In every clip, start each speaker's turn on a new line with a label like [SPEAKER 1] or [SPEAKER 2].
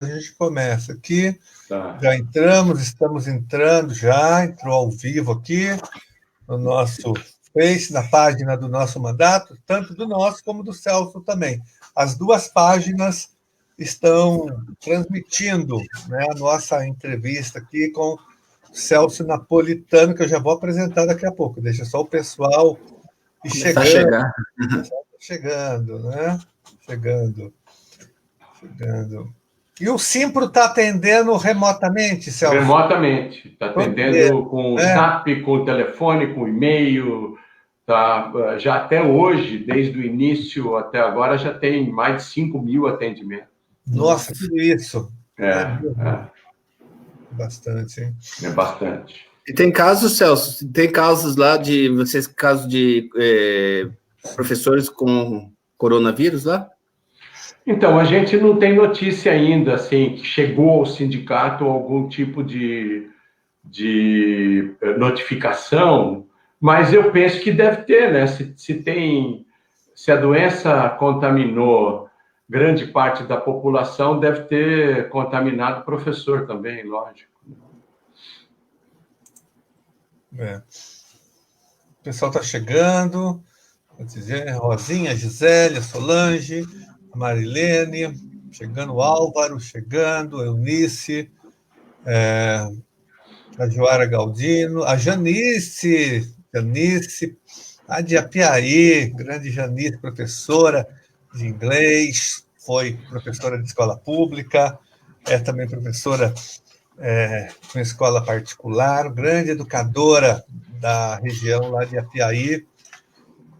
[SPEAKER 1] a gente começa aqui.
[SPEAKER 2] Tá.
[SPEAKER 1] Já estamos entrando já, entrou ao vivo aqui no nosso Face, na página do nosso mandato, tanto do nosso como do Celso também. As duas páginas estão transmitindo, né, a nossa entrevista aqui com o Celso Napolitano, que eu já vou apresentar daqui a pouco. Deixa só o pessoal ir chegando, né? Chegando. E o Simpro está atendendo remotamente, Celso?
[SPEAKER 2] Remotamente. Está atendendo com o SAP, com o telefone, com o e-mail. Tá, já até hoje, desde o início até agora, já tem mais de 5 mil atendimentos.
[SPEAKER 1] Nossa, tudo isso. Bastante, hein?
[SPEAKER 2] É bastante.
[SPEAKER 3] E tem casos, Celso, tem casos lá de vocês, casos de professores com coronavírus lá?
[SPEAKER 2] Então, a gente não tem notícia ainda, assim, que chegou ao sindicato algum tipo de notificação, mas eu penso que deve ter, né? Se a doença contaminou grande parte da população, deve ter contaminado o professor também, lógico.
[SPEAKER 1] O pessoal está chegando, Rosinha, Gisele, Solange, a Marilene, chegando o Álvaro, chegando, Eunice, a Joara Galdino, a Janice, a de Apiaí, grande Janice, professora de inglês, foi professora de escola pública, é também professora com escola particular, grande educadora da região lá de Apiaí.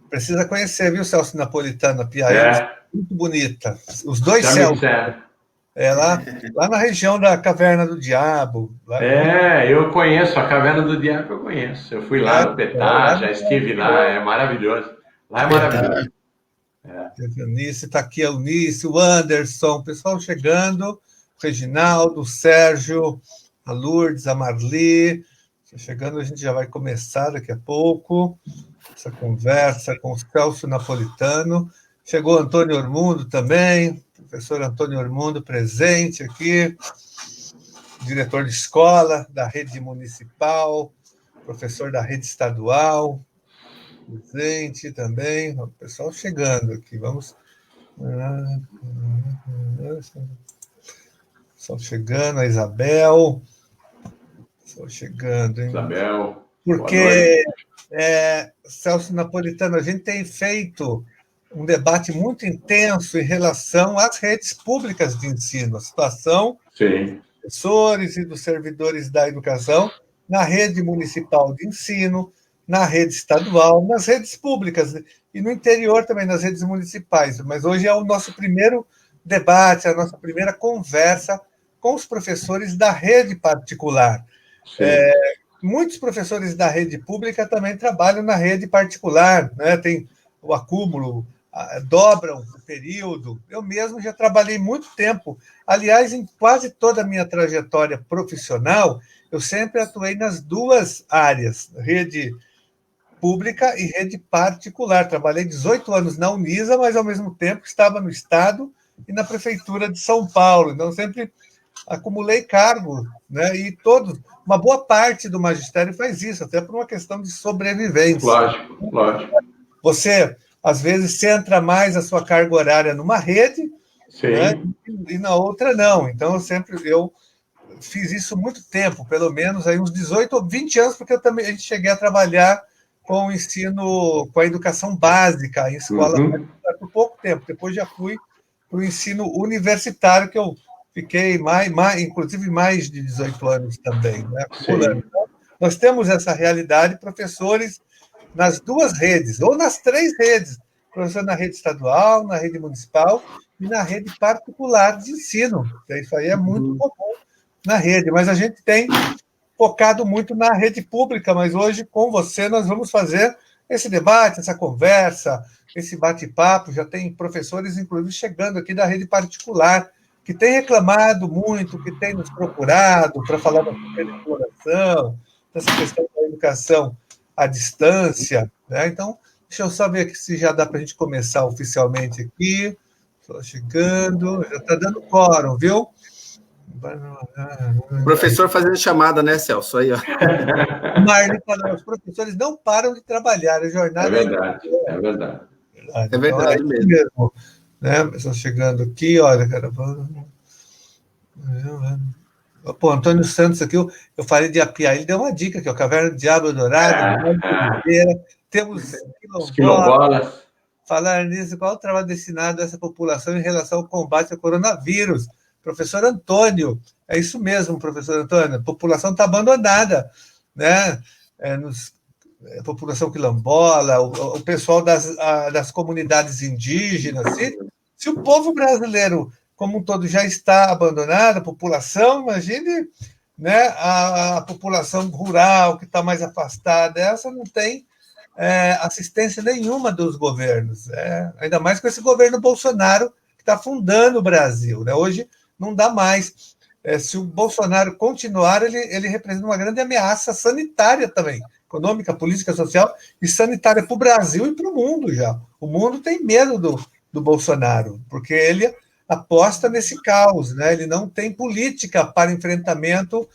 [SPEAKER 1] Precisa conhecer, viu, Celso Napolitano? Apiaí muito bonita. Os dois céus. Lá na região da Caverna do Diabo.
[SPEAKER 2] Eu conheço, a Caverna do Diabo eu conheço. Eu fui lá no Petá, já estive lá, é maravilhoso. Lá é maravilhoso.
[SPEAKER 1] Eunice, está aqui a Eunice, o Anderson, o pessoal chegando, o Reginaldo, o Sérgio, a Lourdes, a Marli. Chegando, a gente já vai começar daqui a pouco essa conversa com o Celso Napolitano. Chegou o Antônio Ormundo também, professor Antônio Ormundo presente aqui, diretor de escola da rede municipal, professor da rede estadual, presente também, o pessoal chegando aqui, vamos... Pessoal chegando, a Isabel, pessoal chegando, hein?
[SPEAKER 2] Isabel,
[SPEAKER 1] porque, Celso Napolitano, a gente tem feito um debate muito intenso em relação às redes públicas de ensino, a situação dos professores e dos servidores da educação na rede municipal de ensino, na rede estadual, nas redes públicas e no interior também, nas redes municipais. Mas hoje é o nosso primeiro debate, a nossa primeira conversa com os professores da rede particular. Muitos professores da rede pública também trabalham na rede particular, né? Tem o acúmulo, dobram o período. Eu mesmo já trabalhei muito tempo. Aliás, em quase toda a minha trajetória profissional, eu sempre atuei nas duas áreas, rede pública e rede particular. Trabalhei 18 anos na Unisa, mas, ao mesmo tempo, estava no Estado e na Prefeitura de São Paulo. Então, sempre acumulei cargo, né? E uma boa parte do magistério faz isso, até por uma questão de sobrevivência.
[SPEAKER 2] Lógico.
[SPEAKER 1] Você, às vezes, centra mais a sua carga horária numa rede, né? E na outra não. Então, eu fiz isso muito tempo, pelo menos aí uns 18 ou 20 anos, porque a gente cheguei a trabalhar com o ensino, com a educação básica em escola por pouco tempo. Depois já fui para o ensino universitário, que eu fiquei inclusive mais de 18 anos também, né? Então, nós temos essa realidade, professores nas duas redes, ou nas três redes, professor na rede estadual, na rede municipal e na rede particular de ensino. Isso aí é muito comum na rede, mas a gente tem focado muito na rede pública, mas hoje, com você, nós vamos fazer esse debate, essa conversa, esse bate-papo. Já tem professores, inclusive, chegando aqui da rede particular, que tem reclamado muito, que tem nos procurado para falar da superexploração, dessa questão da educação à distância, né? Então, deixa eu só ver aqui se já dá para a gente começar oficialmente aqui. Estou chegando, já está dando quórum, viu?
[SPEAKER 3] Professor fazendo chamada, né, Celso? Aí, ó.
[SPEAKER 1] Marli falou, os professores não param de trabalhar, a jornada...
[SPEAKER 2] É verdade, é verdade.
[SPEAKER 3] É verdade mesmo.
[SPEAKER 1] Né? Estou chegando aqui, olha, cara... Pô, Antônio Santos aqui, eu falei de Apiaí, ele deu uma dica aqui, ó, Caverna do Diabo Dourado, temos
[SPEAKER 2] quilombolas.
[SPEAKER 1] Falar nisso, qual o trabalho destinado a essa população em relação ao combate ao coronavírus? Professor Antônio, é isso mesmo, professor Antônio, a população está abandonada, né? A população quilombola, o pessoal das comunidades indígenas, se o povo brasileiro como um todo já está abandonado, a população, imagine, né, a população rural que está mais afastada, essa não tem assistência nenhuma dos governos, ainda mais com esse governo Bolsonaro que está afundando o Brasil, né? Hoje não dá mais. Se o Bolsonaro continuar, ele representa uma grande ameaça sanitária também, econômica, política, social e sanitária para o Brasil e para o mundo já. O mundo tem medo do Bolsonaro, porque ele aposta nesse caos, né? Ele não tem política para enfrentamento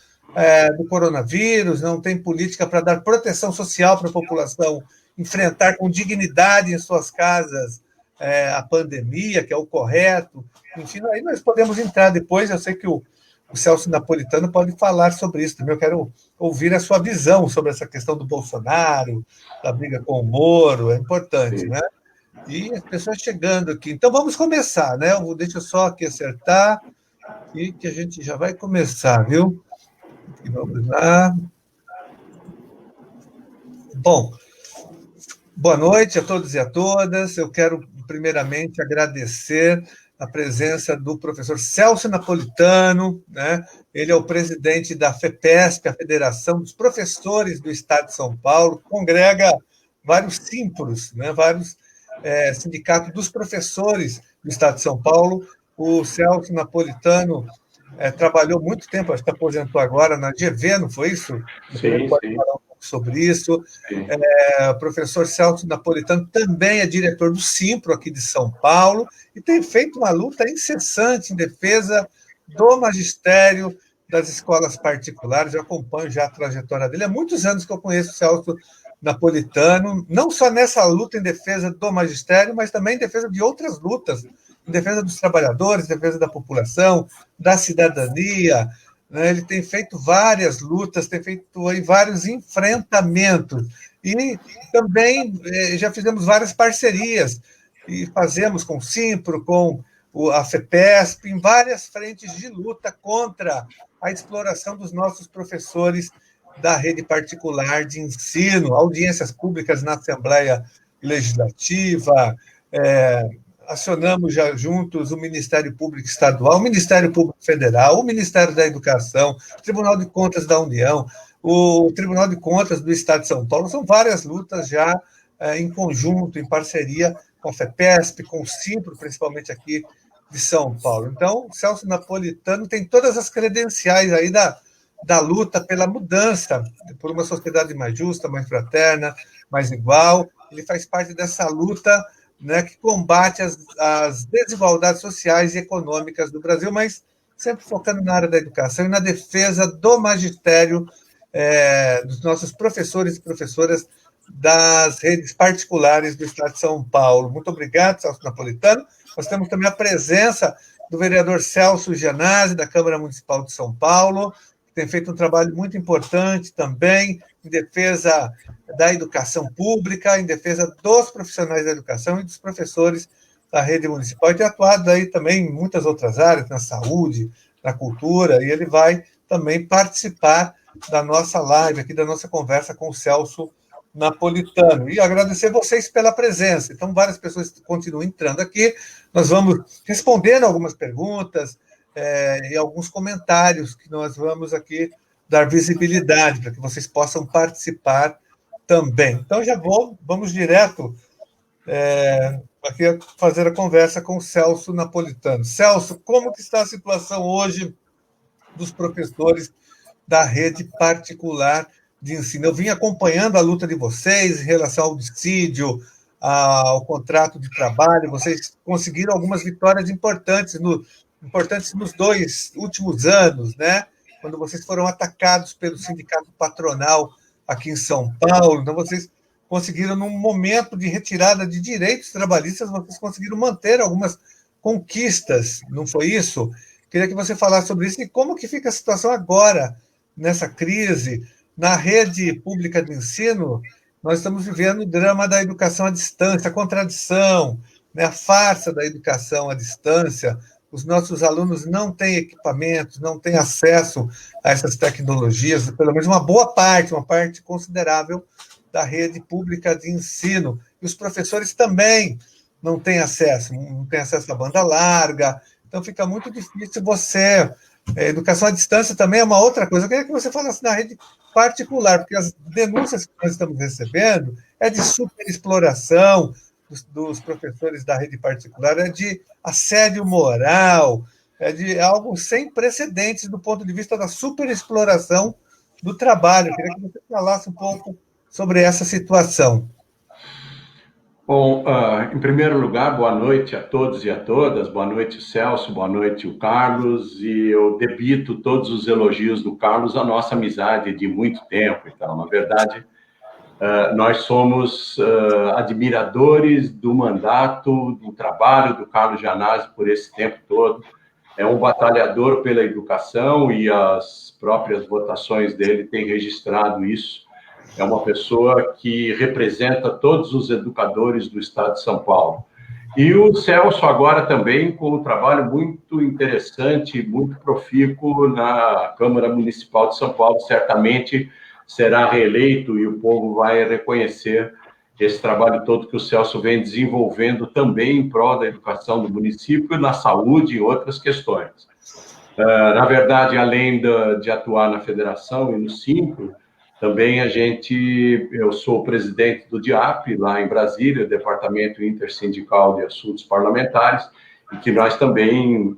[SPEAKER 1] do coronavírus, não tem política para dar proteção social para a população, enfrentar com dignidade em suas casas a pandemia, que é o correto. Enfim, aí nós podemos entrar depois, eu sei que o Celso Napolitano pode falar sobre isso também, eu quero ouvir a sua visão sobre essa questão do Bolsonaro, da briga com o Moro, é importante, né? E as pessoas chegando aqui. Então, vamos começar, né? Deixa eu só aqui acertar e que a gente já vai começar, viu? E vamos lá. Bom, boa noite a todos e a todas. Eu quero, primeiramente, agradecer a presença do professor Celso Napolitano, né? Ele é o presidente da FEPESP, a Federação dos Professores do Estado de São Paulo, congrega vários simpros, né? Vários sindicatos dos professores do Estado de São Paulo. O Celso Napolitano trabalhou muito tempo, acho que aposentou agora na GV, não foi isso?
[SPEAKER 2] Sim,
[SPEAKER 1] pode falar um pouco sobre isso. O professor Celso Napolitano também é diretor do Simpro aqui de São Paulo e tem feito uma luta incessante em defesa do magistério das escolas particulares. Eu acompanho já a trajetória dele. Há muitos anos que eu conheço o Celso Napolitano, não só nessa luta em defesa do magistério, mas também em defesa de outras lutas, em defesa dos trabalhadores, em defesa da população, da cidadania, né? Ele tem feito várias lutas, tem feito aí vários enfrentamentos, e também já fizemos várias parcerias, e fazemos com o Simpro, com a FEPESP, em várias frentes de luta contra a exploração dos nossos professores da rede particular de ensino, audiências públicas na Assembleia Legislativa, acionamos já juntos o Ministério Público Estadual, o Ministério Público Federal, o Ministério da Educação, o Tribunal de Contas da União, o Tribunal de Contas do Estado de São Paulo. São várias lutas já em conjunto, em parceria com a FEPESP, com o Simpro, principalmente aqui de São Paulo. Então, o Celso Napolitano tem todas as credenciais aí da luta pela mudança, por uma sociedade mais justa, mais fraterna, mais igual. Ele faz parte dessa luta, né, que combate as desigualdades sociais e econômicas do Brasil, mas sempre focando na área da educação e na defesa do magistério, dos nossos professores e professoras das redes particulares do Estado de São Paulo. Muito obrigado, Celso Napolitano. Nós temos também a presença do vereador Celso Gianazzi, da Câmara Municipal de São Paulo, que tem feito um trabalho muito importante também em defesa da educação pública, em defesa dos profissionais da educação e dos professores da rede municipal, e tem atuado aí também em muitas outras áreas, na saúde, na cultura, e ele vai também participar da nossa live aqui, da nossa conversa com o Celso Napolitano. E agradecer vocês pela presença. Então, várias pessoas continuam entrando aqui, nós vamos respondendo algumas perguntas e alguns comentários que nós vamos aqui dar visibilidade para que vocês possam participar também. Então, vamos direto aqui fazer a conversa com o Celso Napolitano. Celso, como que está a situação hoje dos professores da rede particular de ensino? Eu vim acompanhando a luta de vocês em relação ao dissídio, ao contrato de trabalho. Vocês conseguiram algumas vitórias importantes importantes nos 2 últimos anos, né? Quando vocês foram atacados pelo sindicato patronal aqui em São Paulo. Então, vocês conseguiram, num momento de retirada de direitos trabalhistas, vocês conseguiram manter algumas conquistas, não foi isso? Queria que você falasse sobre isso e como que fica a situação agora, nessa crise. Na rede pública de ensino, nós estamos vivendo o drama da educação à distância, a contradição, né, a farsa da educação à distância. Os nossos alunos não têm equipamentos, não têm acesso a essas tecnologias, pelo menos uma parte considerável da rede pública de ensino. E os professores também não têm acesso à banda larga, então fica muito difícil você... Educação à distância também é uma outra coisa. Eu queria que você falasse na rede particular, porque as denúncias que nós estamos recebendo é de superexploração dos professores da rede particular, é de assédio moral, é de algo sem precedentes do ponto de vista da superexploração do trabalho. Eu queria que você falasse um pouco sobre essa situação.
[SPEAKER 2] Bom, em primeiro lugar, boa noite a todos e a todas, boa noite, Celso, boa noite, o Carlos, e eu debito todos os elogios do Carlos à nossa amizade de muito tempo. Então, na verdade, nós somos admiradores do mandato, do trabalho do Carlos Gianazzi por esse tempo todo. É um batalhador pela educação e as próprias votações dele têm registrado isso. É uma pessoa que representa todos os educadores do Estado de São Paulo. E o Celso agora também com um trabalho muito interessante, muito profícuo na Câmara Municipal de São Paulo, certamente será reeleito e o povo vai reconhecer esse trabalho todo que o Celso vem desenvolvendo também em prol da educação do município, na saúde e outras questões. Na verdade, além de atuar na federação e no Simpro, também eu sou presidente do DIAP, lá em Brasília, Departamento Intersindical de Assuntos Parlamentares, e que nós também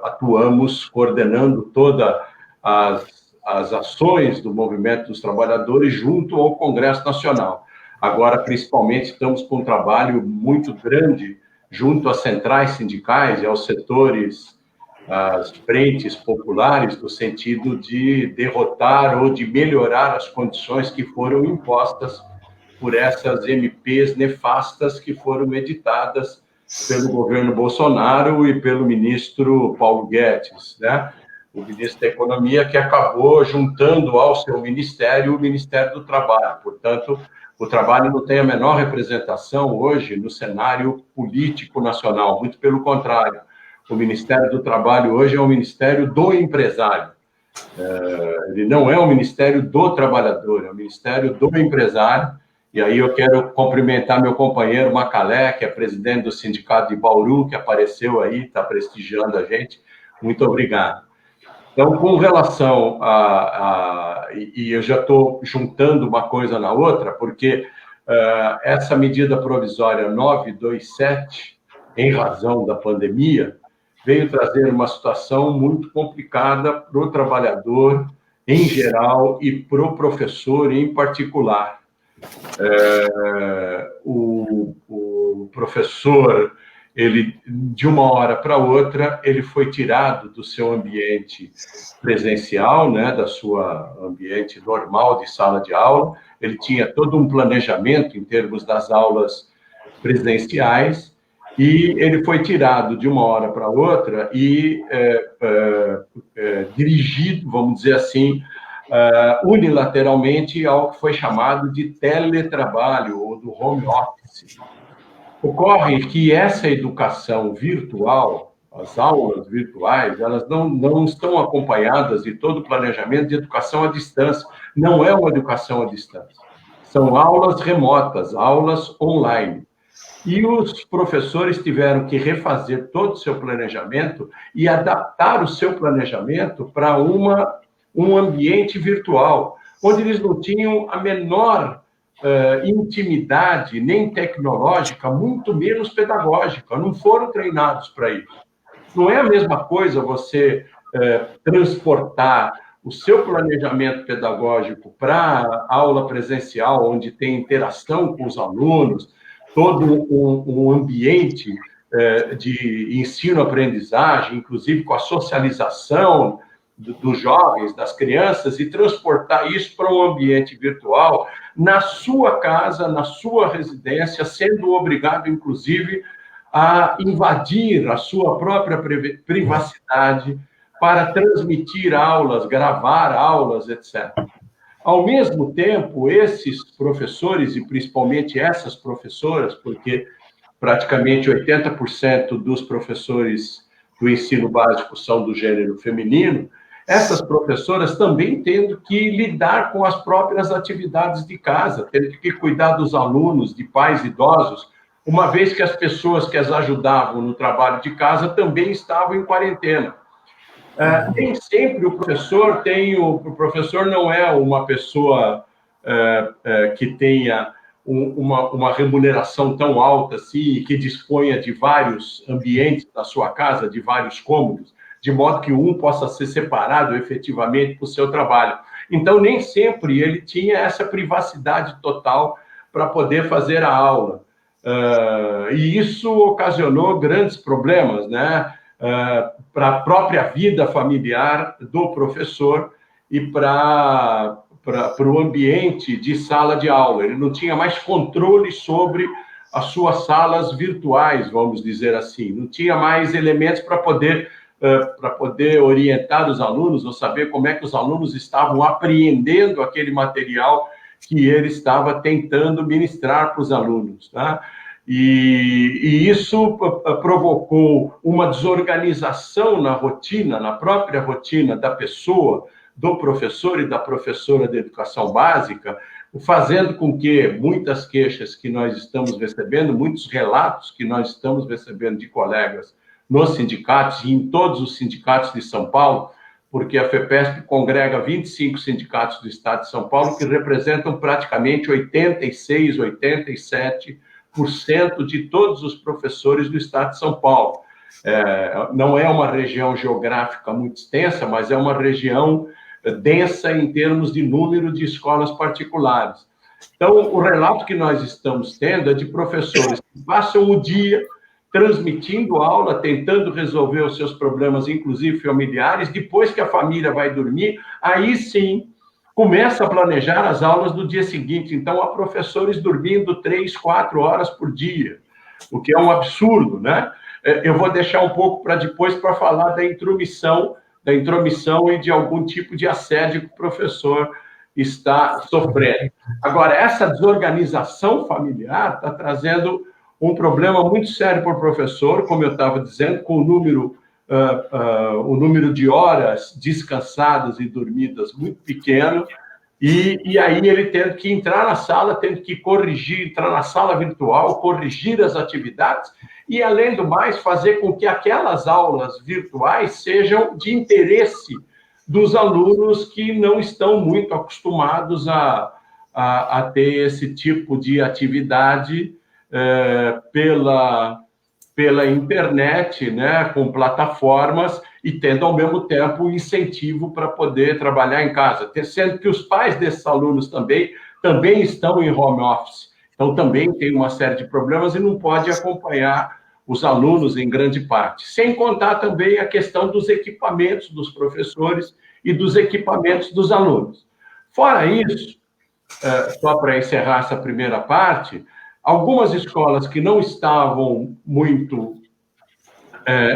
[SPEAKER 2] atuamos coordenando todas as ações do Movimento dos Trabalhadores junto ao Congresso Nacional. Agora, principalmente, estamos com um trabalho muito grande junto às centrais sindicais e aos setores, as frentes populares, no sentido de derrotar ou de melhorar as condições que foram impostas por essas MPs nefastas que foram editadas pelo governo Bolsonaro e pelo ministro Paulo Guedes, né? O ministro da Economia, que acabou juntando ao seu ministério o Ministério do Trabalho. Portanto, o trabalho não tem a menor representação hoje no cenário político nacional, muito pelo contrário. O Ministério do Trabalho hoje é o Ministério do Empresário. Ele não é o Ministério do Trabalhador, é o Ministério do Empresário. E aí eu quero cumprimentar meu companheiro Macalé, que é presidente do Sindicato de Bauru, que apareceu aí, está prestigiando a gente. Muito obrigado. Então, com relação e eu já estou juntando uma coisa na outra, porque essa medida provisória 927, em razão da pandemia, veio trazer uma situação muito complicada para o trabalhador em geral e para o professor em particular. O professor, ele, de uma hora para outra, ele foi tirado do seu ambiente presencial, né, da sua ambiente normal de sala de aula. Ele tinha todo um planejamento em termos das aulas presenciais, e ele foi tirado de uma hora para outra e dirigido, vamos dizer assim, unilateralmente ao que foi chamado de teletrabalho ou do home office. Ocorre que essa educação virtual, as aulas virtuais, elas não estão acompanhadas de todo o planejamento de educação à distância. Não é uma educação à distância. São aulas remotas, aulas online. E os professores tiveram que refazer todo o seu planejamento e adaptar o seu planejamento para um ambiente virtual, onde eles não tinham a menor intimidade, nem tecnológica, muito menos pedagógica, não foram treinados para isso. Não é a mesma coisa você transportar o seu planejamento pedagógico para a aula presencial, onde tem interação com os alunos, todo um ambiente de ensino-aprendizagem, inclusive com a socialização dos jovens, das crianças, e transportar isso para um ambiente virtual, na sua casa, na sua residência, sendo obrigado, inclusive, a invadir a sua própria privacidade para transmitir aulas, gravar aulas, etc. Ao mesmo tempo, esses professores, e principalmente essas professoras, porque praticamente 80% dos professores do ensino básico são do gênero feminino, essas professoras também tendo que lidar com as próprias atividades de casa, tendo que cuidar dos alunos, de pais idosos, uma vez que as pessoas que as ajudavam no trabalho de casa também estavam em quarentena. Nem sempre o professor não é uma pessoa que tenha uma remuneração tão alta assim, que disponha de vários ambientes da sua casa, de vários cômodos, de modo que um possa ser separado efetivamente para o seu trabalho. Então, nem sempre ele tinha essa privacidade total para poder fazer a aula. E isso ocasionou grandes problemas, né? Para a própria vida familiar do professor e para o ambiente de sala de aula. Ele não tinha mais controle sobre as suas salas virtuais, vamos dizer assim. Não tinha mais elementos para poder orientar os alunos ou saber como é que os alunos estavam apreendendo aquele material que ele estava tentando ministrar para os alunos, tá? E isso provocou uma desorganização na rotina, na própria rotina da pessoa, do professor e da professora de educação básica, fazendo com que muitas queixas que nós estamos recebendo, muitos relatos que nós estamos recebendo de colegas nos sindicatos e em todos os sindicatos de São Paulo, porque a FEPESP congrega 25 sindicatos do estado de São Paulo, que representam praticamente 86, 87% de todos os professores do estado de São Paulo. Não é uma região geográfica muito extensa, mas é uma região densa em termos de número de escolas particulares. Então, o relato que nós estamos tendo é de professores que passam o dia transmitindo aula, tentando resolver os seus problemas, inclusive familiares. Depois que a família vai dormir, aí sim começa a planejar as aulas do dia seguinte. Então, há professores dormindo 3, 4 horas por dia, o que é um absurdo, né? Eu vou deixar um pouco para depois para falar da intromissão e de algum tipo de assédio que o professor está sofrendo. Agora, essa desorganização familiar está trazendo um problema muito sério para o professor, como eu estava dizendo, com o número de horas descansadas e dormidas muito pequeno, e aí ele tendo que entrar na sala, tendo que corrigir, entrar na sala virtual, corrigir as atividades, e, além do mais, fazer com que aquelas aulas virtuais sejam de interesse dos alunos que não estão muito acostumados a ter esse tipo de atividade pela internet, né, com plataformas, e tendo, ao mesmo tempo, incentivo para poder trabalhar em casa, sendo que os pais desses alunos também estão em home office. Então, também tem uma série de problemas e não pode acompanhar os alunos em grande parte. Sem contar também a questão dos equipamentos dos professores e dos equipamentos dos alunos. Fora isso, só para encerrar essa primeira parte, algumas escolas que não estavam muito,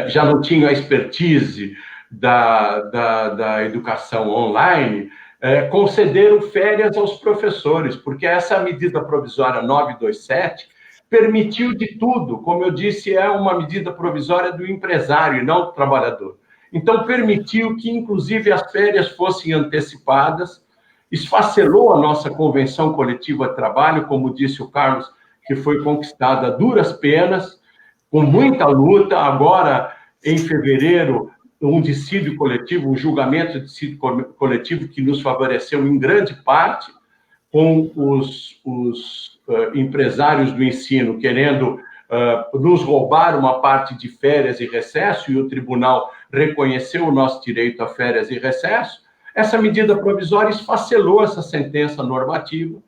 [SPEAKER 2] já não tinham a expertise da educação online, concederam férias aos professores, porque essa medida provisória 927 permitiu de tudo. Como eu disse, é uma medida provisória do empresário e não do trabalhador. Então, permitiu que, inclusive, as férias fossem antecipadas, esfacelou a nossa convenção coletiva de trabalho, como disse o Carlos, que foi conquistada a duras penas, com muita luta. Agora, em fevereiro, um dissídio coletivo, um julgamento de dissídio coletivo que nos favoreceu em grande parte, com os empresários do ensino querendo nos roubar uma parte de férias e recesso, e o tribunal reconheceu o nosso direito a férias e recesso. Essa medida provisória esfacelou essa sentença normativa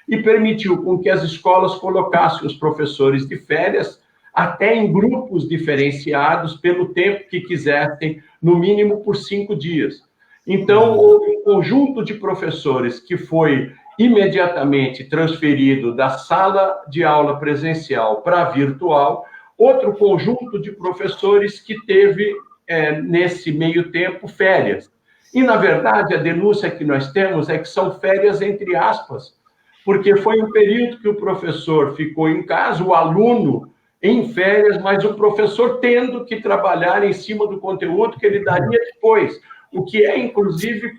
[SPEAKER 2] e permitiu com que as escolas colocassem os professores de férias até em grupos diferenciados, pelo tempo que quisessem, no mínimo por 5 dias. Então, houve um conjunto de professores que foi imediatamente transferido da sala de aula presencial para a virtual, outro conjunto de professores que teve, nesse meio tempo, férias. E, na verdade, a denúncia que nós temos é que são férias entre aspas, porque foi um período que o professor ficou em casa, o aluno em férias, mas o professor tendo que trabalhar em cima do conteúdo que ele daria depois, o que é, inclusive,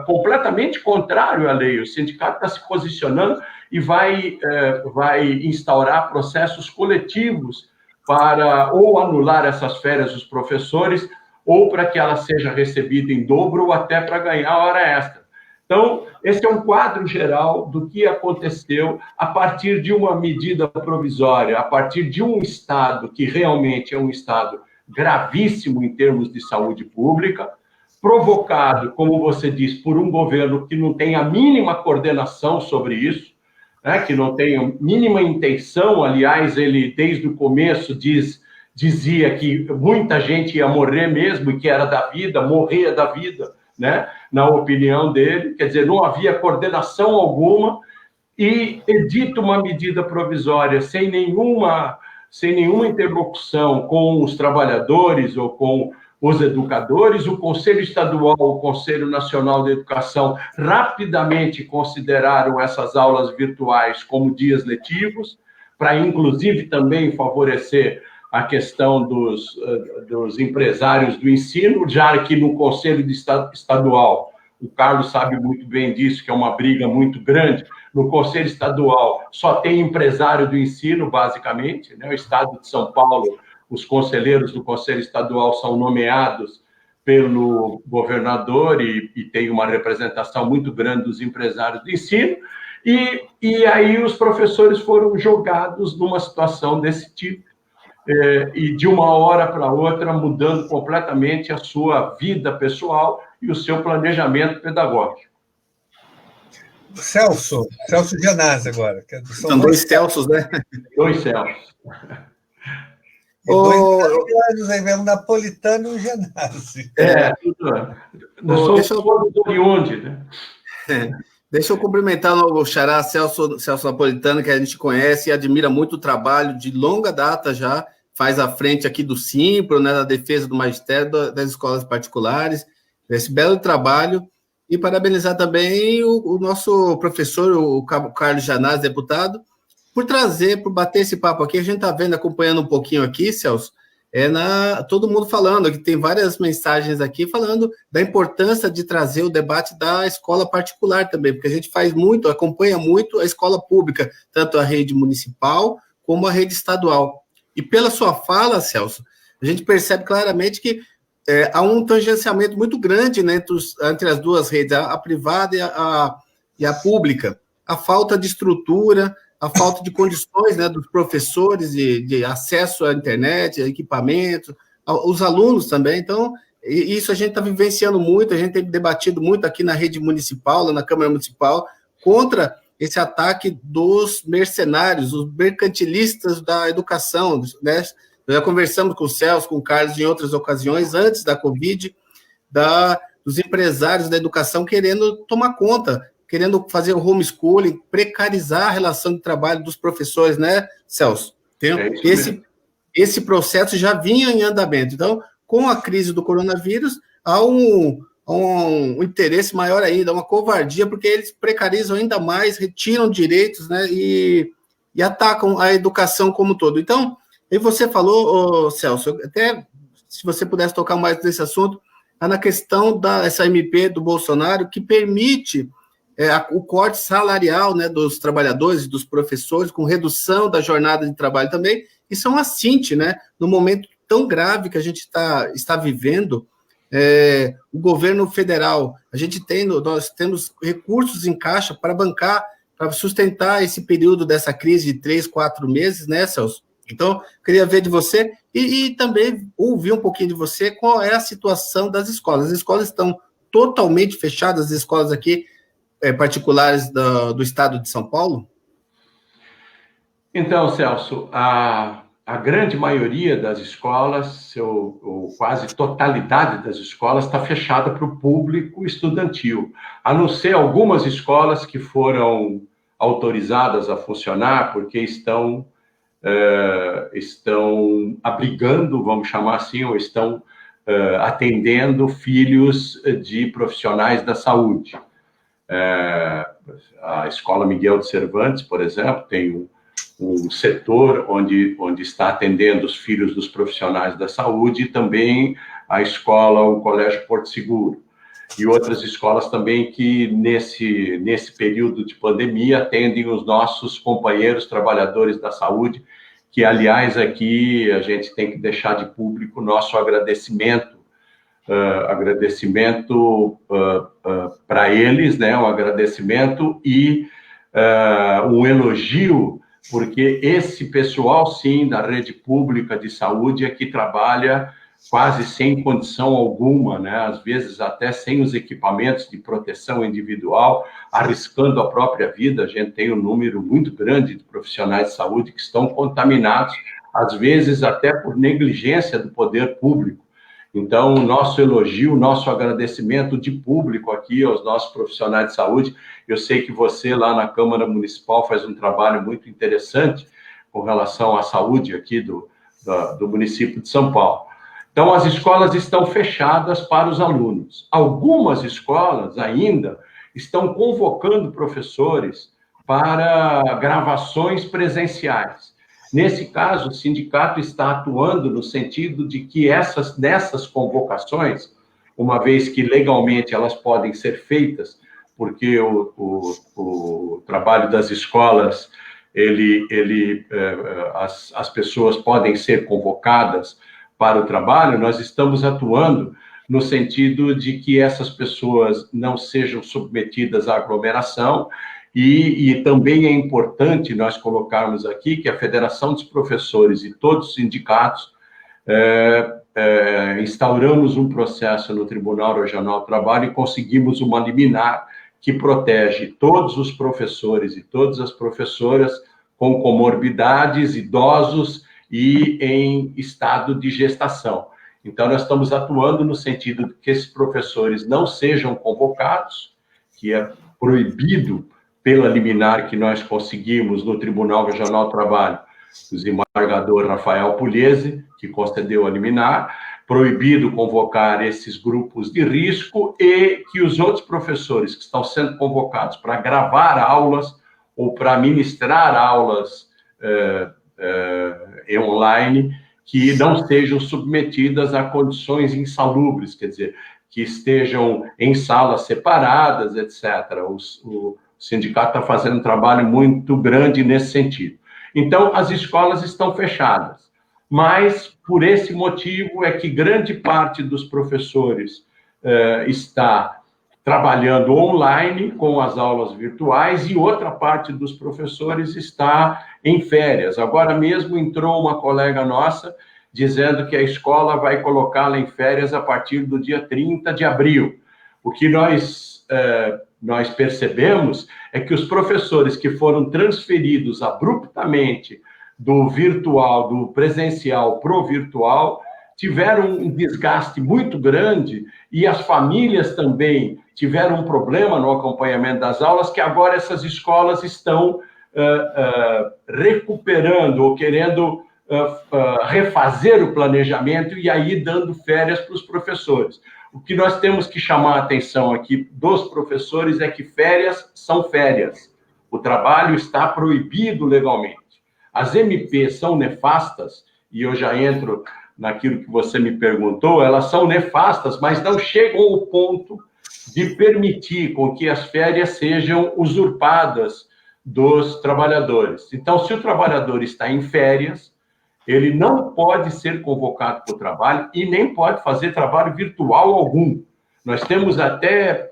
[SPEAKER 2] completamente contrário à lei. O sindicato está se posicionando e vai instaurar processos coletivos para ou anular essas férias dos professores, ou para que ela seja recebida em dobro, ou até para ganhar hora extra. Então, esse é um quadro geral do que aconteceu a partir de uma medida provisória, a partir de um Estado que realmente é um Estado gravíssimo em termos de saúde pública, provocado, como você diz, por um governo que não tem a mínima coordenação sobre isso, né, que não tem a mínima intenção. Aliás, ele, desde o começo, dizia que muita gente ia morrer mesmo, e que era da vida, morria da vida, né, na opinião dele. Quer dizer, não havia coordenação alguma, e edita uma medida provisória sem nenhuma interlocução com os trabalhadores ou com os educadores. O Conselho Estadual, o Conselho Nacional de Educação, rapidamente consideraram essas aulas virtuais como dias letivos, para, inclusive, também favorecer a questão dos empresários do ensino, já que no Conselho Estadual, o Carlos sabe muito bem disso, que é uma briga muito grande, no Conselho Estadual só tem empresário do ensino, basicamente, né? O Estado de São Paulo, os conselheiros do Conselho Estadual são nomeados pelo governador e tem uma representação muito grande dos empresários do ensino, e aí os professores foram jogados numa situação desse tipo, e de uma hora para outra mudando completamente a sua vida pessoal e o seu planejamento pedagógico.
[SPEAKER 1] Celso Gianazzi agora.
[SPEAKER 3] São dois Celsos, né?
[SPEAKER 2] Dois Celsos.
[SPEAKER 1] Dois aí mesmo, Napolitano e o Gianazzi.
[SPEAKER 2] Nós somos todos oriundos, né?
[SPEAKER 3] Deixa eu cumprimentar o xará Celso Napolitano, que a gente conhece e admira muito o trabalho de longa data já, faz à frente aqui do Simpro, né, na defesa do magistério das escolas particulares, esse belo trabalho, e parabenizar também o nosso professor, o Carlos Gianazzi, deputado, por bater esse papo aqui. A gente está vendo, acompanhando um pouquinho aqui, Celso, todo mundo falando, que tem várias mensagens aqui falando da importância de trazer o debate da escola particular também, porque a gente acompanha muito a escola pública, tanto a rede municipal como a rede estadual. E pela sua fala, Celso, a gente percebe claramente que há um tangenciamento muito grande, né, entre as duas redes, a privada e a pública. A falta de estrutura, a falta de condições, né, dos professores de acesso à internet, a equipamento, os alunos também. Então, isso a gente está vivenciando muito, a gente tem debatido muito aqui na rede municipal, lá na Câmara Municipal, contra esse ataque dos mercenários, os mercantilistas da educação, né? Nós já conversamos com o Celso, com o Carlos em outras ocasiões, antes da Covid, dos empresários da educação querendo tomar conta, querendo fazer o homeschooling, precarizar a relação de trabalho dos professores, né, Celso? Esse processo já vinha em andamento. Então, com a crise do coronavírus, há um interesse maior ainda, uma covardia, porque eles precarizam ainda mais, retiram direitos, né, e atacam a educação como um todo. Então, e você falou, Celso, até se você pudesse tocar mais nesse assunto, na questão dessa MP do Bolsonaro, que permite o corte salarial, né, dos trabalhadores e dos professores, com redução da jornada de trabalho também. Isso é uma cinte, né, no momento tão grave que a gente está vivendo. O governo federal, nós temos recursos em caixa para bancar, para sustentar esse período dessa crise de 3, 4 meses, né, Celso? Então, queria ver de você e também ouvir um pouquinho de você qual é a situação das escolas. As escolas estão totalmente fechadas, as escolas aqui particulares do estado de São Paulo?
[SPEAKER 2] Então, Celso, a grande maioria das escolas, ou quase totalidade das escolas, está fechada para o público estudantil, a não ser algumas escolas que foram autorizadas a funcionar porque estão abrigando, vamos chamar assim, ou estão atendendo filhos de profissionais da saúde. A Escola Miguel de Cervantes, por exemplo, tem um setor onde está atendendo os filhos dos profissionais da saúde, e também o Colégio Porto Seguro, e outras escolas também que, nesse período de pandemia, atendem os nossos companheiros trabalhadores da saúde, que, aliás, aqui a gente tem que deixar de público o nosso agradecimento para eles, né, um agradecimento e um elogio, porque esse pessoal, sim, da rede pública de saúde é que trabalha quase sem condição alguma, né? Às vezes até sem os equipamentos de proteção individual, arriscando a própria vida. A gente tem um número muito grande de profissionais de saúde que estão contaminados, às vezes até por negligência do poder público. Então, nosso elogio, nosso agradecimento de público aqui aos nossos profissionais de saúde. Eu sei que você, lá na Câmara Municipal, faz um trabalho muito interessante com relação à saúde aqui do município de São Paulo. Então, as escolas estão fechadas para os alunos. Algumas escolas ainda estão convocando professores para gravações presenciais. Nesse caso, o sindicato está atuando no sentido de que nessas convocações, uma vez que legalmente elas podem ser feitas, porque o trabalho das escolas, as pessoas podem ser convocadas para o trabalho, nós estamos atuando no sentido de que essas pessoas não sejam submetidas à aglomeração. E também é importante nós colocarmos aqui que a Federação dos Professores e todos os sindicatos instauramos um processo no Tribunal Regional do Trabalho e conseguimos uma liminar que protege todos os professores e todas as professoras com comorbidades, idosos e em estado de gestação. Então, nós estamos atuando no sentido de que esses professores não sejam convocados, que é proibido pela liminar que nós conseguimos no Tribunal Regional do Trabalho, o desembargador Rafael Pugliese, que concedeu a liminar, proibido convocar esses grupos de risco, e que os outros professores que estão sendo convocados para gravar aulas ou para ministrar aulas online, que não sejam submetidas a condições insalubres, quer dizer, que estejam em salas separadas, etc. O sindicato está fazendo um trabalho muito grande nesse sentido. Então, as escolas estão fechadas, mas por esse motivo é que grande parte dos professores está trabalhando online com as aulas virtuais e outra parte dos professores está em férias. Agora mesmo entrou uma colega nossa dizendo que a escola vai colocá-la em férias a partir do dia 30 de abril. O que nós percebemos é que os professores que foram transferidos abruptamente do virtual, do presencial para o virtual, tiveram um desgaste muito grande e as famílias também tiveram um problema no acompanhamento das aulas, que agora essas escolas estão recuperando ou querendo refazer o planejamento e aí dando férias para os professores. O que nós temos que chamar a atenção aqui dos professores é que férias são férias. O trabalho está proibido legalmente. As MPs são nefastas, e eu já entro naquilo que você me perguntou, elas são nefastas, mas não chegam ao ponto de permitir com que as férias sejam usurpadas dos trabalhadores. Então, se o trabalhador está em férias, ele não pode ser convocado para o trabalho e nem pode fazer trabalho virtual algum. Nós temos até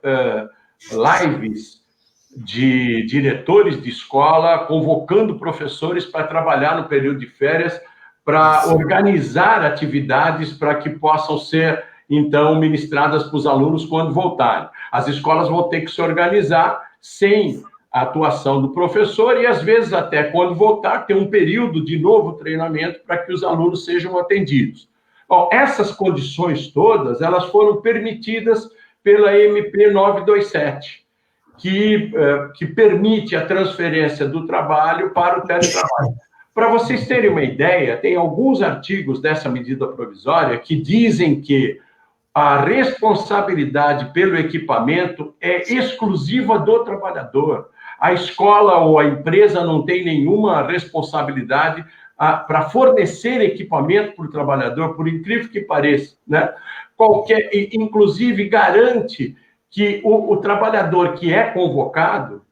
[SPEAKER 2] lives de diretores de escola convocando professores para trabalhar no período de férias, para organizar atividades para que possam ser, então, ministradas para os alunos quando voltarem. As escolas vão ter que se organizar sem a atuação do professor e, às vezes, até quando voltar, ter um período de novo treinamento para que os alunos sejam atendidos. Bom, essas condições todas, elas foram permitidas pela MP 927, que permite a transferência do trabalho para o teletrabalho. Para vocês terem uma ideia, tem alguns artigos dessa medida provisória que dizem que a responsabilidade pelo equipamento é exclusiva do trabalhador. A escola ou a empresa não tem nenhuma responsabilidade para fornecer equipamento para o trabalhador, por incrível que pareça, né? Inclusive, garante que o trabalhador que é convocado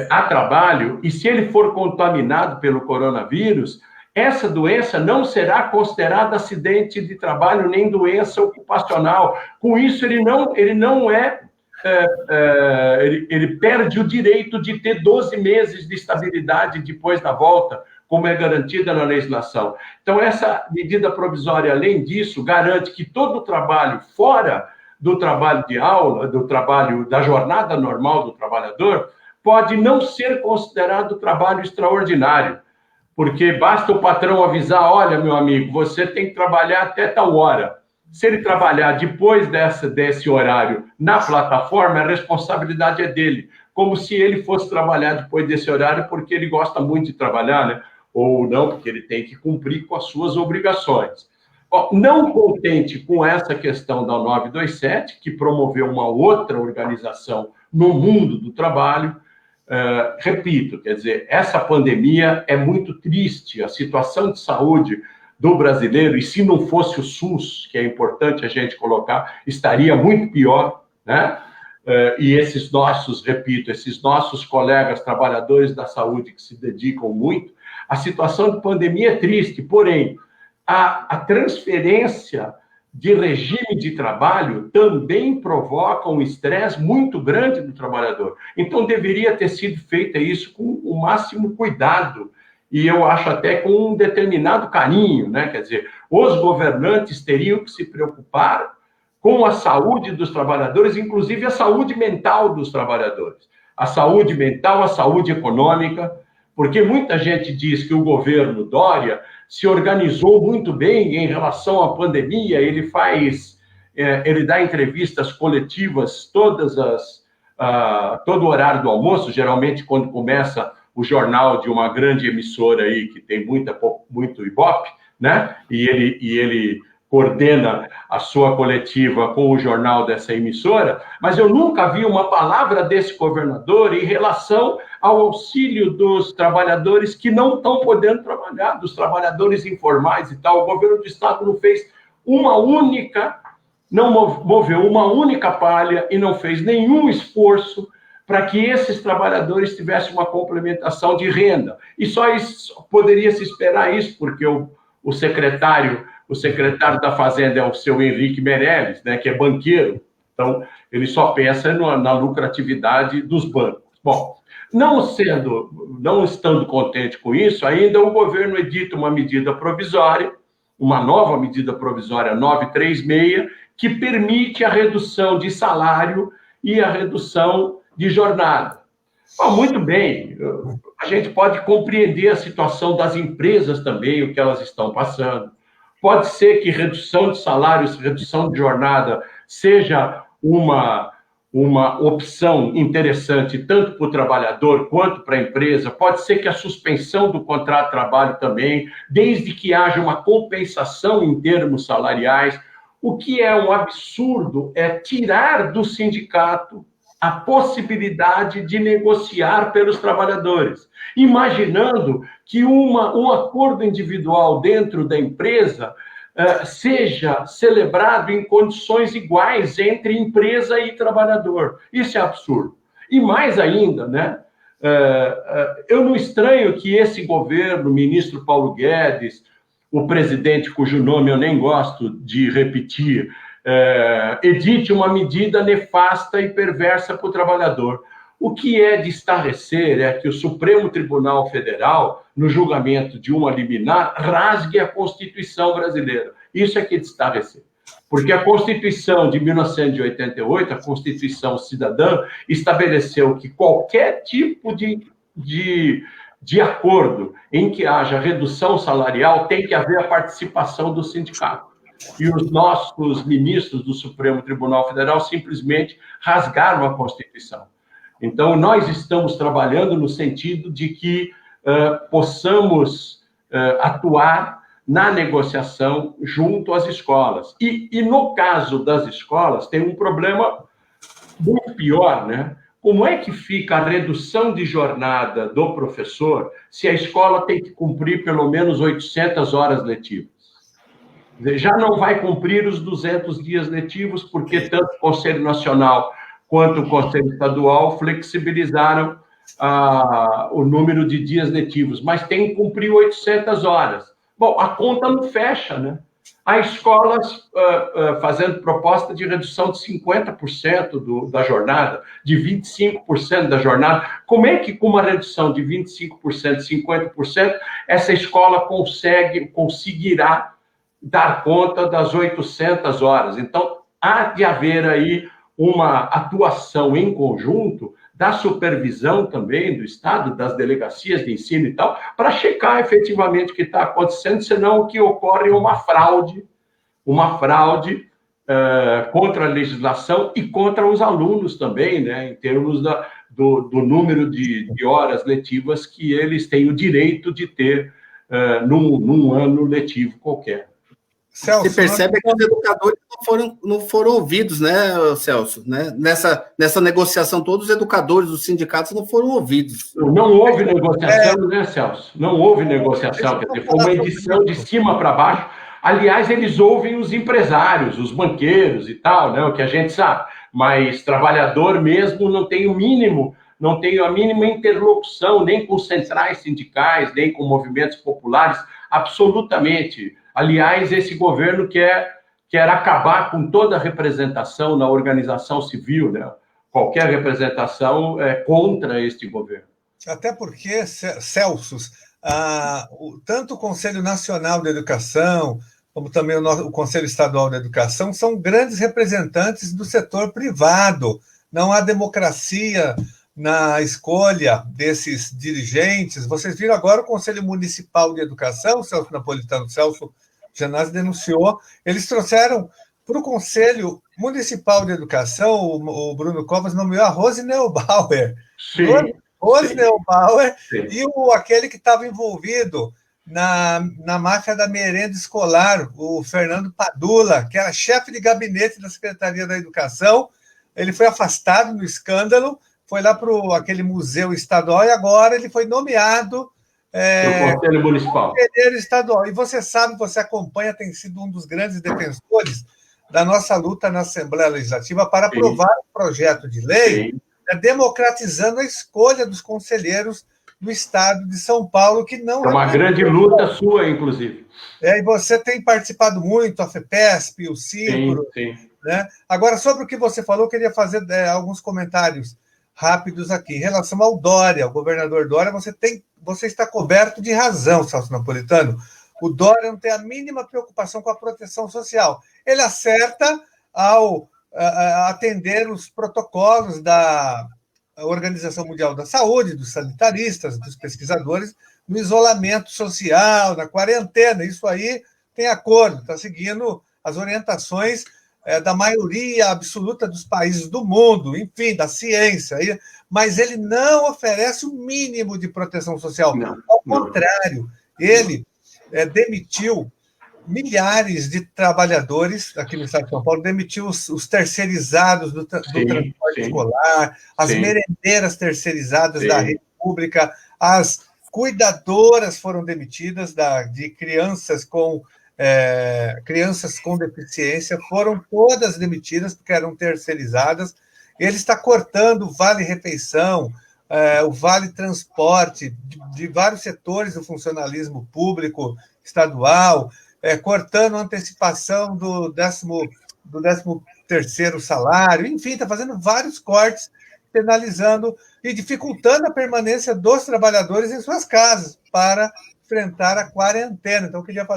[SPEAKER 2] a trabalho, e se ele for contaminado pelo coronavírus, essa doença não será considerada acidente de trabalho nem doença ocupacional. Com isso, ele perde o direito de ter 12 meses de estabilidade depois da volta, como é garantida na legislação. Então, essa medida provisória, além disso, garante que todo o trabalho fora do trabalho de aula, do trabalho da jornada normal do trabalhador, pode não ser considerado trabalho extraordinário, porque basta o patrão avisar, olha, meu amigo, você tem que trabalhar até tal hora. Se ele trabalhar depois desse horário na plataforma, a responsabilidade é dele, como se ele fosse trabalhar depois desse horário porque ele gosta muito de trabalhar, né? Ou não, porque ele tem que cumprir com as suas obrigações. Não contente com essa questão da 927, que promoveu uma outra organização no mundo do trabalho, repito, quer dizer, essa pandemia é muito triste, a situação de saúde do brasileiro, e se não fosse o SUS, que é importante a gente colocar, estaria muito pior, né? E esses nossos colegas trabalhadores da saúde que se dedicam muito, a situação de pandemia é triste, porém, a transferência de regime de trabalho também provoca um estresse muito grande do trabalhador. Então, deveria ter sido feita isso com o máximo cuidado, e eu acho até com um determinado carinho, né? Quer dizer, os governantes teriam que se preocupar com a saúde dos trabalhadores, inclusive a saúde mental dos trabalhadores. A saúde mental, a saúde econômica, porque muita gente diz que o governo Dória se organizou muito bem em relação à pandemia, ele dá entrevistas coletivas todo o horário do almoço, geralmente quando começa o jornal de uma grande emissora aí, que tem muito Ibope, né? E ele coordena a sua coletiva com o jornal dessa emissora, mas eu nunca vi uma palavra desse governador em relação ao auxílio dos trabalhadores que não estão podendo trabalhar, dos trabalhadores informais e tal. O governo do estado não fez não moveu uma única palha e não fez nenhum esforço para que esses trabalhadores tivessem uma complementação de renda. E só isso, poderia se esperar isso, porque o secretário da Fazenda é o seu Henrique Meirelles, né, que é banqueiro, então ele só pensa na lucratividade dos bancos. Bom, não estando contente com isso, ainda o governo edita uma medida provisória, uma nova medida provisória 936, que permite a redução de salário e a redução de jornada. Bom, muito bem, a gente pode compreender a situação das empresas também, o que elas estão passando. Pode ser que redução de salários, redução de jornada seja uma opção interessante tanto para o trabalhador quanto para a empresa. Pode ser que a suspensão do contrato de trabalho também, desde que haja uma compensação em termos salariais. O que é um absurdo é tirar do sindicato a possibilidade de negociar pelos trabalhadores, imaginando que um acordo individual dentro da empresa seja celebrado em condições iguais entre empresa e trabalhador. Isso é absurdo. E mais ainda, né? Eu não estranho que esse governo, o ministro Paulo Guedes, o presidente cujo nome eu nem gosto de repetir, edite uma medida nefasta e perversa para o trabalhador. O que é de estarrecer é que o Supremo Tribunal Federal, no julgamento de uma liminar, rasgue a Constituição brasileira. Isso é que é de estarrecer. Porque a Constituição de 1988, a Constituição Cidadã, estabeleceu que qualquer tipo de acordo em que haja redução salarial tem que haver a participação do sindicato. E os nossos ministros do Supremo Tribunal Federal simplesmente rasgaram a Constituição. Então, nós estamos trabalhando no sentido de que possamos atuar na negociação junto às escolas. E no caso das escolas, tem um problema muito pior, né? Como é que fica a redução de jornada do professor se a escola tem que cumprir pelo menos 800 horas letivas? Já não vai cumprir os 200 dias letivos, porque tanto o Conselho Nacional quanto o Conselho Estadual flexibilizaram o número de dias letivos, mas tem que cumprir 800 horas. Bom, a conta não fecha, né? Há escolas fazendo proposta de redução de 50% da jornada, de 25% da jornada. Como é que, com uma redução de 25%, 50%, essa escola conseguirá dar conta das 800 horas? Então, há de haver aí uma atuação em conjunto da supervisão também do Estado, das delegacias de ensino e tal, para checar efetivamente o que está acontecendo, senão o que ocorre é uma fraude contra a legislação e contra os alunos também, né, em termos do número de horas letivas que eles têm o direito de ter num ano letivo qualquer.
[SPEAKER 3] Celso, você percebe que os educadores não foram ouvidos, né, Celso? Né? Nessa negociação, todos os educadores, os sindicatos não foram ouvidos.
[SPEAKER 2] Não houve negociação, né, Celso? Não houve negociação, quer dizer, foi uma edição de cima para baixo. Aliás, eles ouvem os empresários, os banqueiros e tal, né, o que a gente sabe. Mas trabalhador mesmo não tem a mínima interlocução, nem com centrais sindicais, nem com movimentos populares, absolutamente. Aliás, esse governo quer acabar com toda a representação na organização civil, né? Qualquer representação é contra este governo.
[SPEAKER 1] Até porque, Celso, tanto o Conselho Nacional de Educação, como também o Conselho Estadual de Educação, são grandes representantes do setor privado. Não há democracia na escolha desses dirigentes. Vocês viram agora o Conselho Municipal de Educação, Celso Napolitano, Celso Janazzi denunciou, eles trouxeram para o Conselho Municipal de Educação, o Bruno Covas nomeou a Rose Neubauer.
[SPEAKER 2] Sim.
[SPEAKER 1] Rose Neubauer e aquele que estava envolvido na máfia da merenda escolar, o Fernando Padula, que era chefe de gabinete da Secretaria da Educação. Ele foi afastado no escândalo, foi lá para aquele museu estadual e agora ele foi nomeado
[SPEAKER 2] no Conselho Municipal.
[SPEAKER 1] Conselheiro estadual. E você sabe, você acompanha, tem sido um dos grandes defensores da nossa luta na Assembleia Legislativa para aprovar um projeto de lei democratizando a escolha dos conselheiros do Estado de São Paulo, que não...
[SPEAKER 2] É uma grande luta sua, inclusive.
[SPEAKER 1] E você tem participado muito, a FEPESP, o CIPRO.
[SPEAKER 2] Sim.
[SPEAKER 1] Né? Agora, sobre o que você falou, eu queria fazer alguns comentários rápidos aqui. Em relação ao Dória, o governador Dória, você está coberto de razão, Celso Napolitano. O Dória não tem a mínima preocupação com a proteção social. Ele acerta ao atender os protocolos da Organização Mundial da Saúde, dos sanitaristas, dos pesquisadores, no isolamento social, na quarentena. Isso aí tem acordo, está seguindo as orientações da maioria absoluta dos países do mundo, enfim, da ciência, mas ele não oferece o mínimo de proteção social. Ao contrário, ele demitiu milhares de trabalhadores aqui no estado de São Paulo, demitiu os terceirizados do transporte escolar, as merendeiras terceirizadas da rede pública, as cuidadoras foram demitidas de crianças com deficiência, foram todas demitidas porque eram terceirizadas. Ele está cortando o vale-refeição, o vale-transporte de vários setores do funcionalismo público estadual, cortando a antecipação do 13º salário, enfim, está fazendo vários cortes, penalizando e dificultando a permanência dos trabalhadores em suas casas para enfrentar a quarentena. Então, eu queria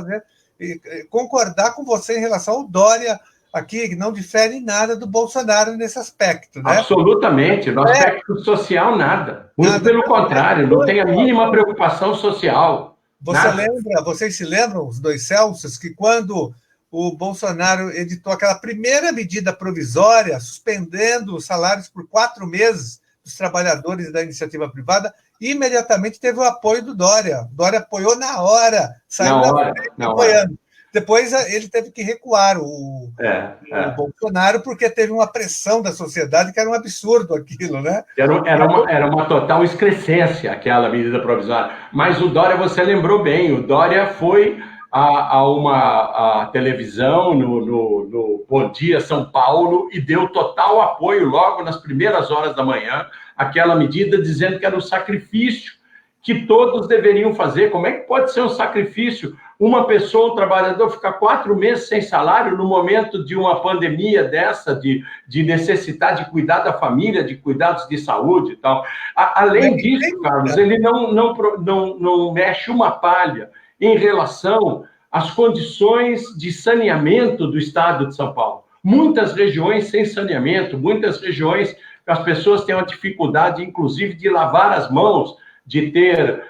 [SPEAKER 1] concordar com você em relação ao Dória aqui não difere nada do Bolsonaro nesse aspecto, né?
[SPEAKER 2] Absolutamente. No aspecto social, nada. Muito pelo contrário, não tem a mínima preocupação social.
[SPEAKER 1] Vocês se lembram, os dois Celsos, que quando o Bolsonaro editou aquela primeira medida provisória, suspendendo os salários por 4 meses dos trabalhadores da iniciativa privada, imediatamente teve o apoio do Dória. O Dória apoiou na hora, saiu apoiando. Depois ele teve que recuar, o Bolsonaro, porque teve uma pressão da sociedade que era um absurdo aquilo, né?
[SPEAKER 2] Era uma total excrescência aquela medida provisória. Mas o Dória, você lembrou bem, o Dória foi a uma televisão no Bom Dia São Paulo e deu total apoio logo nas primeiras horas da manhã àquela medida, dizendo que era um sacrifício que todos deveriam fazer. Como é que pode ser um sacrifício uma pessoa, um trabalhador, ficar 4 meses sem salário no momento de uma pandemia dessa, de necessidade de cuidar da família, de cuidados de saúde e tal? Além disso, Carlos, ele não mexe uma palha em relação às condições de saneamento do estado de São Paulo. Muitas regiões sem saneamento, muitas regiões as pessoas têm uma dificuldade, inclusive, de lavar as mãos, de ter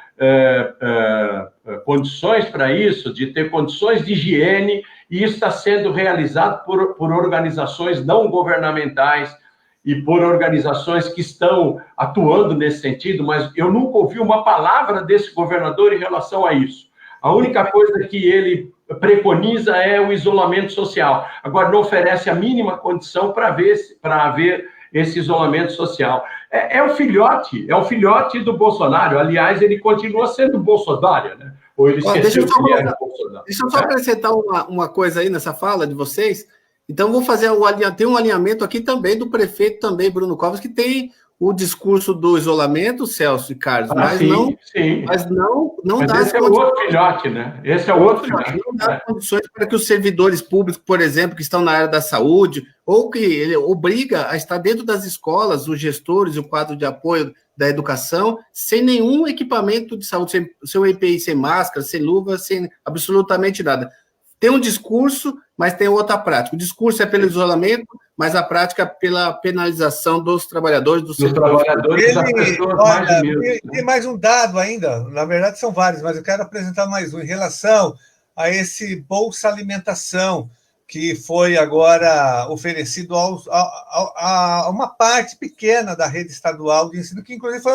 [SPEAKER 2] condições para isso, de ter condições de higiene, e isso está sendo realizado por organizações não governamentais e por organizações que estão atuando nesse sentido, mas eu nunca ouvi uma palavra desse governador em relação a isso. A única coisa que ele preconiza é o isolamento social. Agora, não oferece a mínima condição para haver esse isolamento social. É o filhote do Bolsonaro. Aliás, ele continua sendo Bolsonaro, né? Ou ele esqueceu que ele era Bolsonaro.
[SPEAKER 3] Deixa eu só acrescentar uma coisa aí nessa fala de vocês. Então, vou fazer tem um alinhamento aqui também do prefeito, também, Bruno Covas, que tem o discurso do isolamento, Celso e Carlos, mas não dá...
[SPEAKER 2] Esse é o outro filhote, né? Esse é o outro filhote.
[SPEAKER 3] Não dá condições para que os servidores públicos, por exemplo, que estão na área da saúde, ou que ele obriga a estar dentro das escolas, os gestores, o quadro de apoio da educação, sem nenhum equipamento de saúde, sem o EPI, sem máscara, sem luva, sem absolutamente nada. Tem um discurso, mas tem outra prática. O discurso é pelo isolamento, mas a prática é pela penalização dos trabalhadores, das pessoas
[SPEAKER 1] mais humildes. Tem mais um dado ainda, na verdade são vários, mas eu quero apresentar mais um, em relação a esse Bolsa Alimentação, que foi agora oferecido a uma parte pequena da rede estadual de ensino, que inclusive foi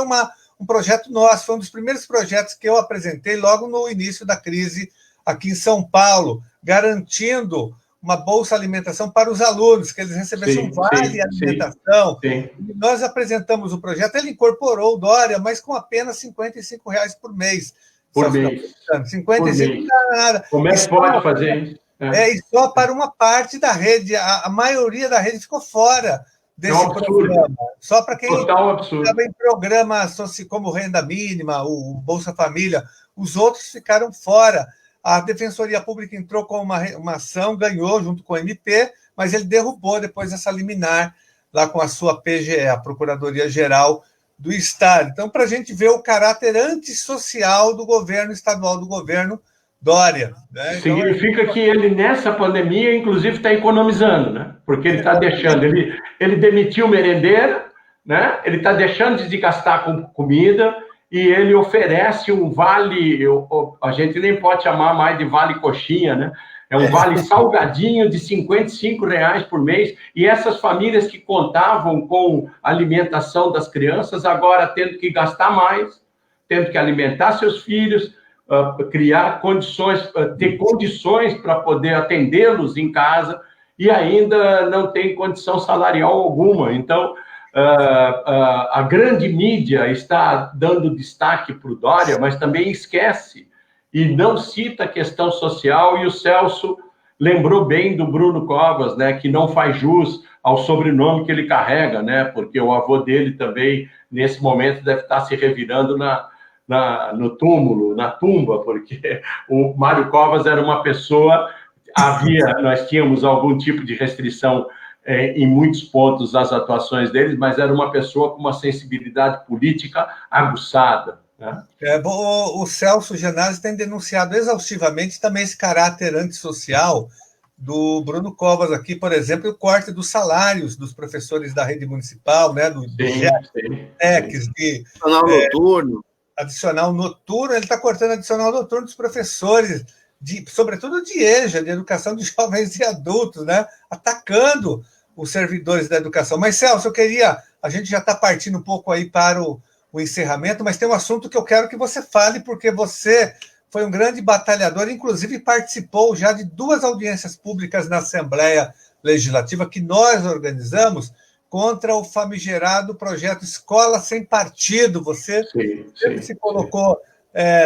[SPEAKER 1] um projeto nosso, foi um dos primeiros projetos que eu apresentei logo no início da crise aqui em São Paulo, garantindo uma bolsa alimentação para os alunos, que eles recebessem um vale alimentação.
[SPEAKER 2] Sim.
[SPEAKER 1] Nós apresentamos o projeto, ele incorporou o Dória, mas com apenas R$ 55 por mês.
[SPEAKER 2] Por mês.
[SPEAKER 1] 55 não é nada.
[SPEAKER 2] Como é que pode fazer isso?
[SPEAKER 1] E só para uma parte da rede, a maioria da rede ficou fora desse programa. Só para quem estava em programas como Renda Mínima, o Bolsa Família, os outros ficaram fora. A Defensoria Pública entrou com uma ação, ganhou junto com o MP, mas ele derrubou depois essa liminar lá com a sua PGE, a Procuradoria-Geral do Estado. Então, para a gente ver o caráter antissocial do governo estadual, do governo Dória. Né?
[SPEAKER 2] Significa que ele, nessa pandemia, inclusive, está economizando, né? Porque ele está deixando, ele demitiu o merendeiro, né? Ele está deixando de gastar com comida, e ele oferece um vale, a gente nem pode chamar mais de vale coxinha, né? É um vale salgadinho de R$ 55 por mês, e essas famílias que contavam com a alimentação das crianças, agora tendo que gastar mais, tendo que alimentar seus filhos, criar condições, ter condições para poder atendê-los em casa, e ainda não tem condição salarial alguma. Então, a grande mídia está dando destaque para o Dória, mas também esquece e não cita a questão social, e o Celso lembrou bem do Bruno Covas, né, que não faz jus ao sobrenome que ele carrega, né, porque o avô dele também, nesse momento, deve estar se revirando no túmulo, na tumba, porque o Mário Covas era uma pessoa, nós tínhamos algum tipo de restrição em muitos pontos das atuações deles, mas era uma pessoa com uma sensibilidade política aguçada. Né?
[SPEAKER 1] O Celso Genazi tem denunciado exaustivamente também esse caráter antissocial do Bruno Covas aqui, por exemplo, o corte dos salários dos professores da rede municipal, né, do GEX, de
[SPEAKER 3] adicional noturno.
[SPEAKER 1] Adicional noturno, ele está cortando adicional noturno dos professores, sobretudo de EJA, de educação de jovens e adultos, né, atacando os servidores da educação. Mas, Celso, a gente já está partindo um pouco aí para o encerramento, mas tem um assunto que eu quero que você fale, porque você foi um grande batalhador, inclusive participou já de 2 audiências públicas na Assembleia Legislativa que nós organizamos contra o famigerado projeto Escola Sem Partido. Você sempre se colocou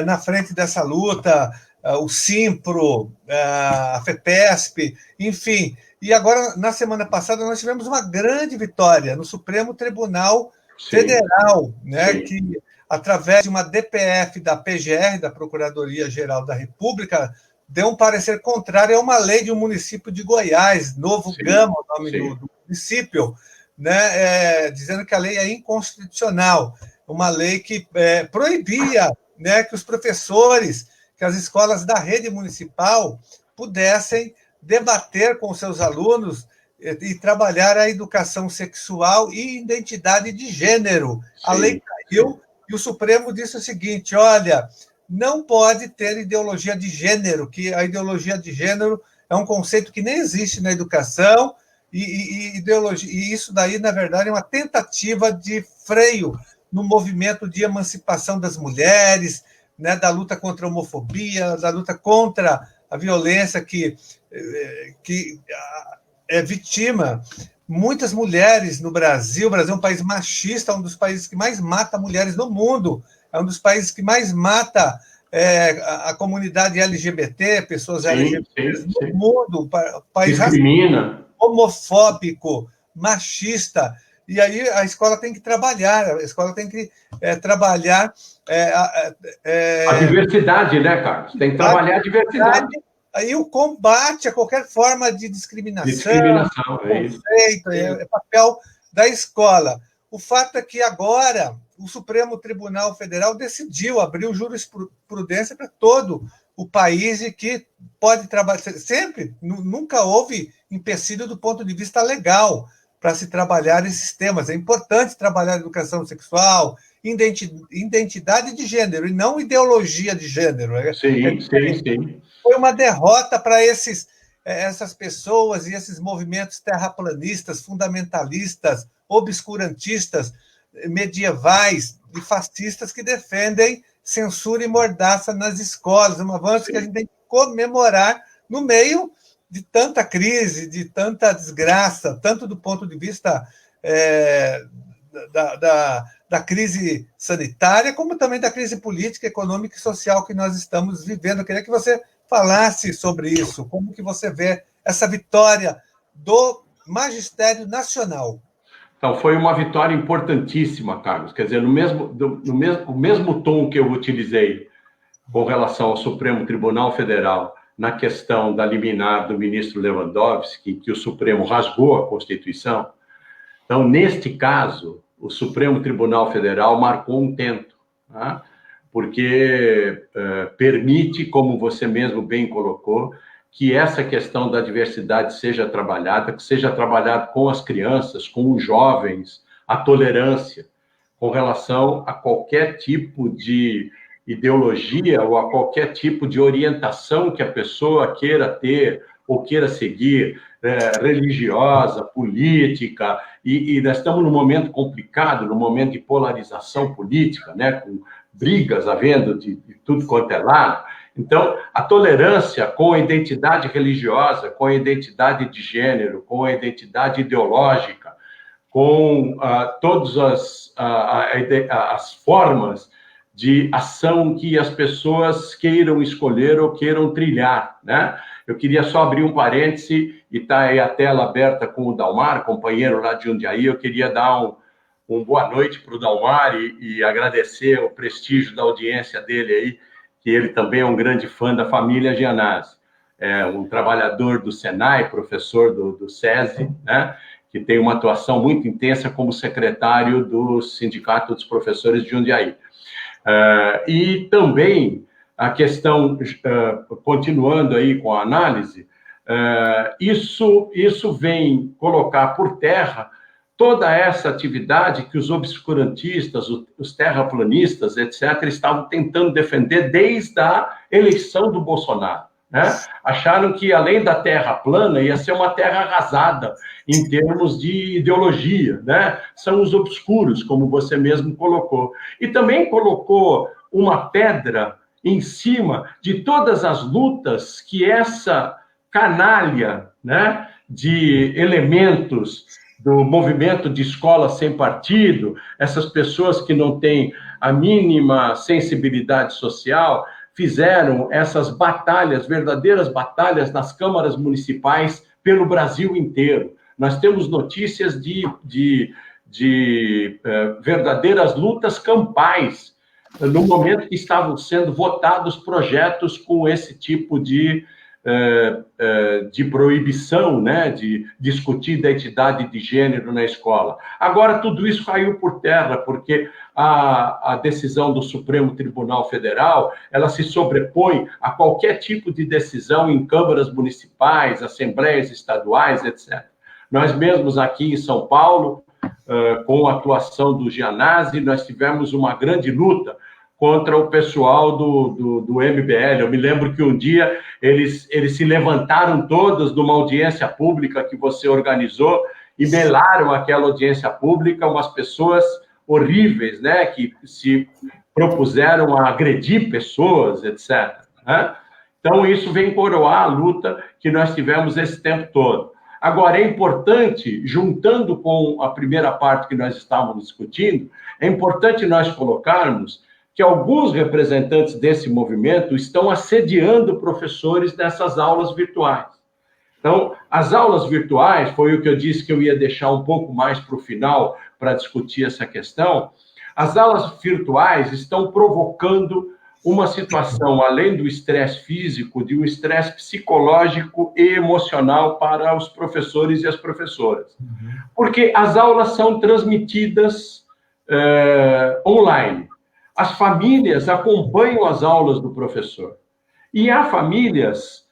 [SPEAKER 1] na frente dessa luta, o Simpro, a FEPESP, enfim. E agora, na semana passada, nós tivemos uma grande vitória no Supremo Tribunal Federal, né, que, através de uma DPF da PGR, da Procuradoria-Geral da República, deu um parecer contrário a uma lei de um município de Goiás, Novo Gama, o nome do município, né, dizendo que a lei é inconstitucional, uma lei que proibia, né, que os professores, que as escolas da rede municipal pudessem debater com seus alunos e trabalhar a educação sexual e identidade de gênero. A lei caiu e o Supremo disse o seguinte: olha, não pode ter ideologia de gênero, que a ideologia de gênero é um conceito que nem existe na educação, e isso daí, na verdade, é uma tentativa de freio no movimento de emancipação das mulheres, né, da luta contra a homofobia, da luta contra a violência que vitima muitas mulheres no Brasil. O Brasil é um país machista, um dos países que mais mata mulheres no mundo, é um dos países que mais mata a comunidade LGBT, pessoas LGBT no mundo, país homofóbico, machista. E aí a escola tem que trabalhar,
[SPEAKER 2] a diversidade, né, Carlos? Tem que trabalhar a diversidade.
[SPEAKER 1] Aí o combate a qualquer forma de discriminação, é papel da escola. O fato é que agora o Supremo Tribunal Federal decidiu abrir jurisprudência para todo o país e que pode trabalhar sempre, nunca houve empecilho do ponto de vista legal para se trabalhar esses temas. É importante trabalhar a educação sexual, identidade de gênero e não ideologia de gênero.
[SPEAKER 2] Sim.
[SPEAKER 1] Foi uma derrota para essas pessoas e esses movimentos terraplanistas, fundamentalistas, obscurantistas, medievais e fascistas que defendem censura e mordaça nas escolas. Um avanço que a gente tem que comemorar no meio de tanta crise, de tanta desgraça, tanto do ponto de vista da crise sanitária, como também da crise política, econômica e social que nós estamos vivendo. Eu queria que você falasse sobre isso, como que você vê essa vitória do Magistério Nacional.
[SPEAKER 2] Então, foi uma vitória importantíssima, Carlos. Quer dizer, o mesmo tom que eu utilizei com relação ao Supremo Tribunal Federal na questão da liminar do ministro Lewandowski, que o Supremo rasgou a Constituição. Então, neste caso, o Supremo Tribunal Federal marcou um tento, tá? Porque permite, como você mesmo bem colocou, que essa questão da diversidade seja trabalhada, que seja trabalhada com as crianças, com os jovens, a tolerância com relação a qualquer tipo de ideologia ou a qualquer tipo de orientação que a pessoa queira ter ou queira seguir, religiosa, política, e nós estamos num momento complicado, num momento de polarização política, né, com brigas havendo de tudo quanto é lado. Então, a tolerância com a identidade religiosa, com a identidade de gênero, com a identidade ideológica, com todas as formas de ação que as pessoas queiram escolher ou queiram trilhar, né? Eu queria só abrir um parêntese, e está aí a tela aberta com o Dalmar, companheiro lá de Jundiaí. Eu queria dar um boa noite para o Dalmar e agradecer o prestígio da audiência dele aí, que ele também é um grande fã da família Gianazzi. É um trabalhador do Senai, professor do SESI, né? Que tem uma atuação muito intensa como secretário do Sindicato dos Professores de Jundiaí. E também a questão, continuando aí com a análise, Isso vem colocar por terra toda essa atividade que os obscurantistas, os terraplanistas, etc., estavam tentando defender desde a eleição do Bolsonaro, né? Acharam que, além da terra plana, ia ser uma terra arrasada em termos de ideologia, né? São os obscuros, como você mesmo colocou. E também colocou uma pedra em cima de todas as lutas que essa canalha, né, de elementos do movimento de escola sem partido, essas pessoas que não têm a mínima sensibilidade social, fizeram essas batalhas, verdadeiras batalhas nas câmaras municipais pelo Brasil inteiro. Nós temos notícias de verdadeiras lutas campais, no momento que estavam sendo votados projetos com esse tipo de proibição, né, de discutir identidade de gênero na escola. Agora, tudo isso caiu por terra, porque a decisão do Supremo Tribunal Federal, ela se sobrepõe a qualquer tipo de decisão em câmaras municipais, assembleias estaduais, etc. Nós mesmos aqui em São Paulo, com a atuação do Gianazzi, nós tivemos uma grande luta contra o pessoal do MBL. Eu me lembro que um dia eles se levantaram todos numa audiência pública que você organizou e melaram aquela audiência pública, umas pessoas horríveis, né, que se propuseram a agredir pessoas, etc. Né? Então, isso vem coroar a luta que nós tivemos esse tempo todo. Agora, é importante, juntando com a primeira parte que nós estávamos discutindo, é importante nós colocarmos que alguns representantes desse movimento estão assediando professores nessas aulas virtuais. Então, as aulas virtuais, foi o que eu disse que eu ia deixar um pouco mais para o final para discutir essa questão. As aulas virtuais estão provocando uma situação, além do estresse físico, de um estresse psicológico e emocional para os professores e as professoras. Porque as aulas são transmitidas online. As famílias acompanham as aulas do professor. E há famílias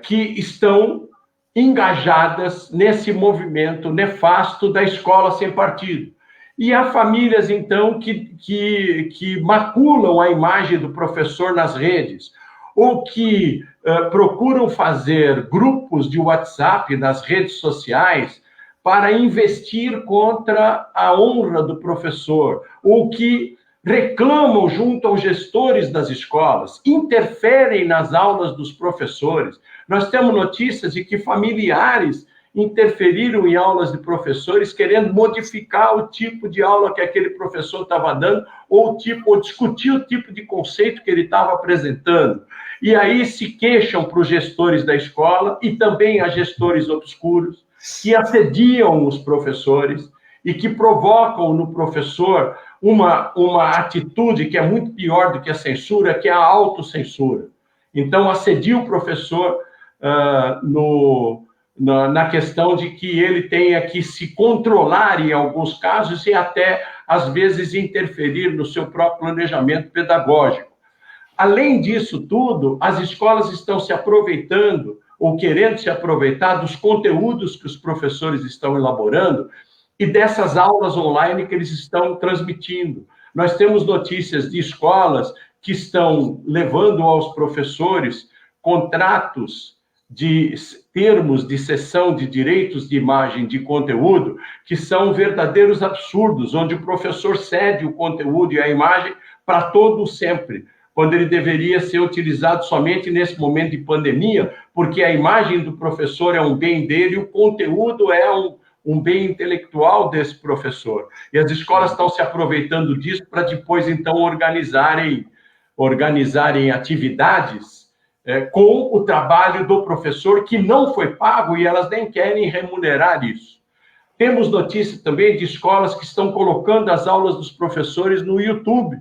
[SPEAKER 2] que estão engajadas nesse movimento nefasto da escola sem partido. E há famílias, então, que maculam a imagem do professor nas redes, ou que procuram fazer grupos de WhatsApp nas redes sociais para investir contra a honra do professor, ou que reclamam junto aos gestores das escolas, interferem nas aulas dos professores. Nós temos notícias de que familiares interferiram em aulas de professores, querendo modificar o tipo de aula que aquele professor estava dando, ou discutir o tipo de conceito que ele estava apresentando. E aí se queixam para os gestores da escola e também a gestores obscuros, que assediam os professores e que provocam no professor uma atitude que é muito pior do que a censura, que é a autocensura. Então, assedia o professor na questão de que ele tenha que se controlar em alguns casos e até, às vezes, interferir no seu próprio planejamento pedagógico. Além disso tudo, as escolas estão se aproveitando ou querendo se aproveitar dos conteúdos que os professores estão elaborando e dessas aulas online que eles estão transmitindo. Nós temos notícias de escolas que estão levando aos professores contratos de termos de cessão de direitos de imagem de conteúdo que são verdadeiros absurdos, onde o professor cede o conteúdo e a imagem para todo sempre, quando ele deveria ser utilizado somente nesse momento de pandemia, porque a imagem do professor é um bem dele e o conteúdo é um bem intelectual desse professor. E as escolas estão se aproveitando disso para depois, então, organizarem atividades com o trabalho do professor que não foi pago e elas nem querem remunerar isso. Temos notícias também de escolas que estão colocando as aulas dos professores no YouTube.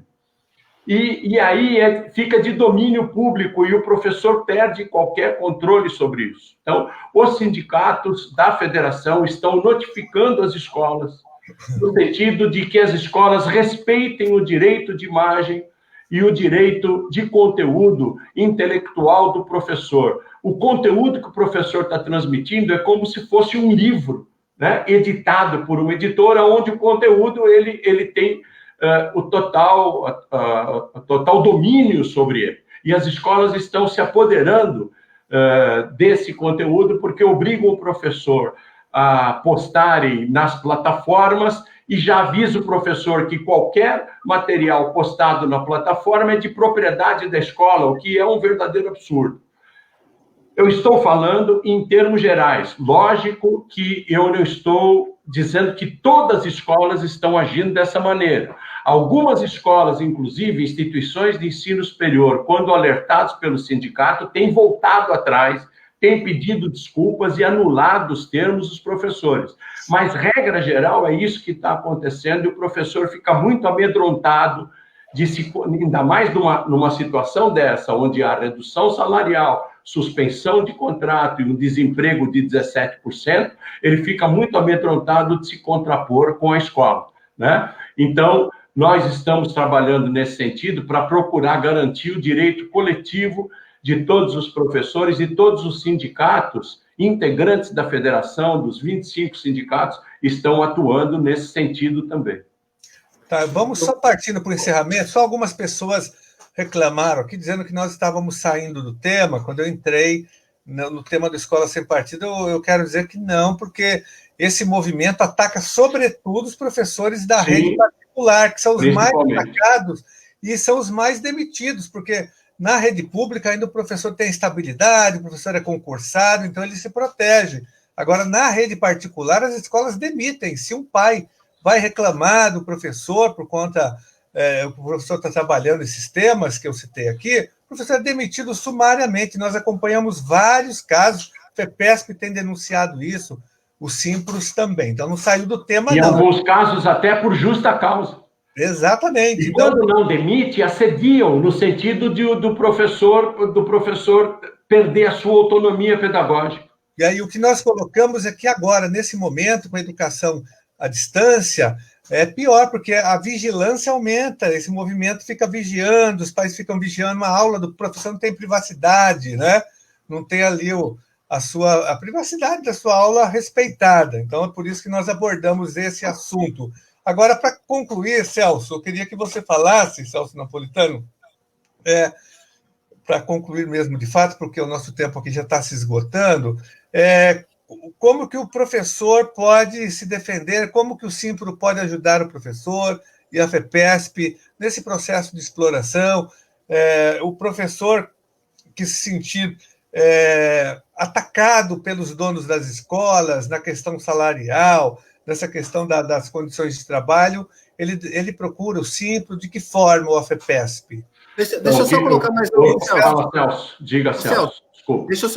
[SPEAKER 2] E aí fica de domínio público e o professor perde qualquer controle sobre isso. Então, os sindicatos da federação estão notificando as escolas no sentido de que as escolas respeitem o direito de imagem e o direito de conteúdo intelectual do professor. O conteúdo que o professor está transmitindo é como se fosse um livro, né, editado por uma editora, onde o conteúdo ele tem o total domínio sobre ele. E as escolas estão se apoderando desse conteúdo porque obrigam o professor a postarem nas plataformas e já avisa o professor que qualquer material postado na plataforma é de propriedade da escola, o que é um verdadeiro absurdo. Eu estou falando em termos gerais. Lógico que eu não estou dizendo que todas as escolas estão agindo dessa maneira. Algumas escolas, inclusive instituições de ensino superior, quando alertados pelo sindicato, têm voltado atrás, têm pedido desculpas e anulado os termos dos professores. Mas, regra geral, é isso que está acontecendo e o professor fica muito amedrontado, ainda mais numa situação dessa, onde há redução salarial, suspensão de contrato e um desemprego de 17%, ele fica muito amedrontado de se contrapor com a escola, né? Então, nós estamos trabalhando nesse sentido para procurar garantir o direito coletivo de todos os professores e todos os sindicatos integrantes da federação, dos 25 sindicatos, estão atuando nesse sentido também.
[SPEAKER 1] Tá, vamos só partindo para o encerramento. Só algumas pessoas reclamaram aqui, dizendo que nós estávamos saindo do tema. Quando eu entrei no tema da Escola Sem Partido, eu quero dizer que não, porque esse movimento ataca, sobretudo, os professores da rede particular, que são os mais atacados e são os mais demitidos, porque na rede pública ainda o professor tem estabilidade, o professor é concursado, então ele se protege. Agora, na rede particular, as escolas demitem. Se um pai vai reclamar do professor por conta... o professor está trabalhando esses temas que eu citei aqui, o professor é demitido sumariamente. Nós acompanhamos vários casos, a FEPESP tem denunciado isso, o Simpros também. Então, não saiu do tema,
[SPEAKER 2] não. Em alguns casos, até por justa causa.
[SPEAKER 1] Exatamente.
[SPEAKER 2] E quando não demite, assediam, no sentido do professor perder a sua autonomia pedagógica.
[SPEAKER 1] E aí, o que nós colocamos é que agora, nesse momento, com a educação à distância, é pior, porque a vigilância aumenta, esse movimento fica vigiando, os pais ficam vigiando, a aula do professor não tem privacidade, né? Não tem ali a privacidade da sua aula respeitada. Então, é por isso que nós abordamos esse assunto. Agora, para concluir, Celso, eu queria que você falasse, Celso Napolitano, para concluir mesmo de fato, porque o nosso tempo aqui já está se esgotando, como que o professor pode se defender, como que o Simpro pode ajudar o professor e a FEPESP nesse processo de exploração, o professor que se sentir atacado pelos donos das escolas na questão salarial, nessa questão das condições de trabalho, ele procura o Simpro, de que forma a FEPESP?
[SPEAKER 3] Deixa eu só colocar mais
[SPEAKER 2] Celso. Diga, Celso. Desculpa.
[SPEAKER 3] Deixa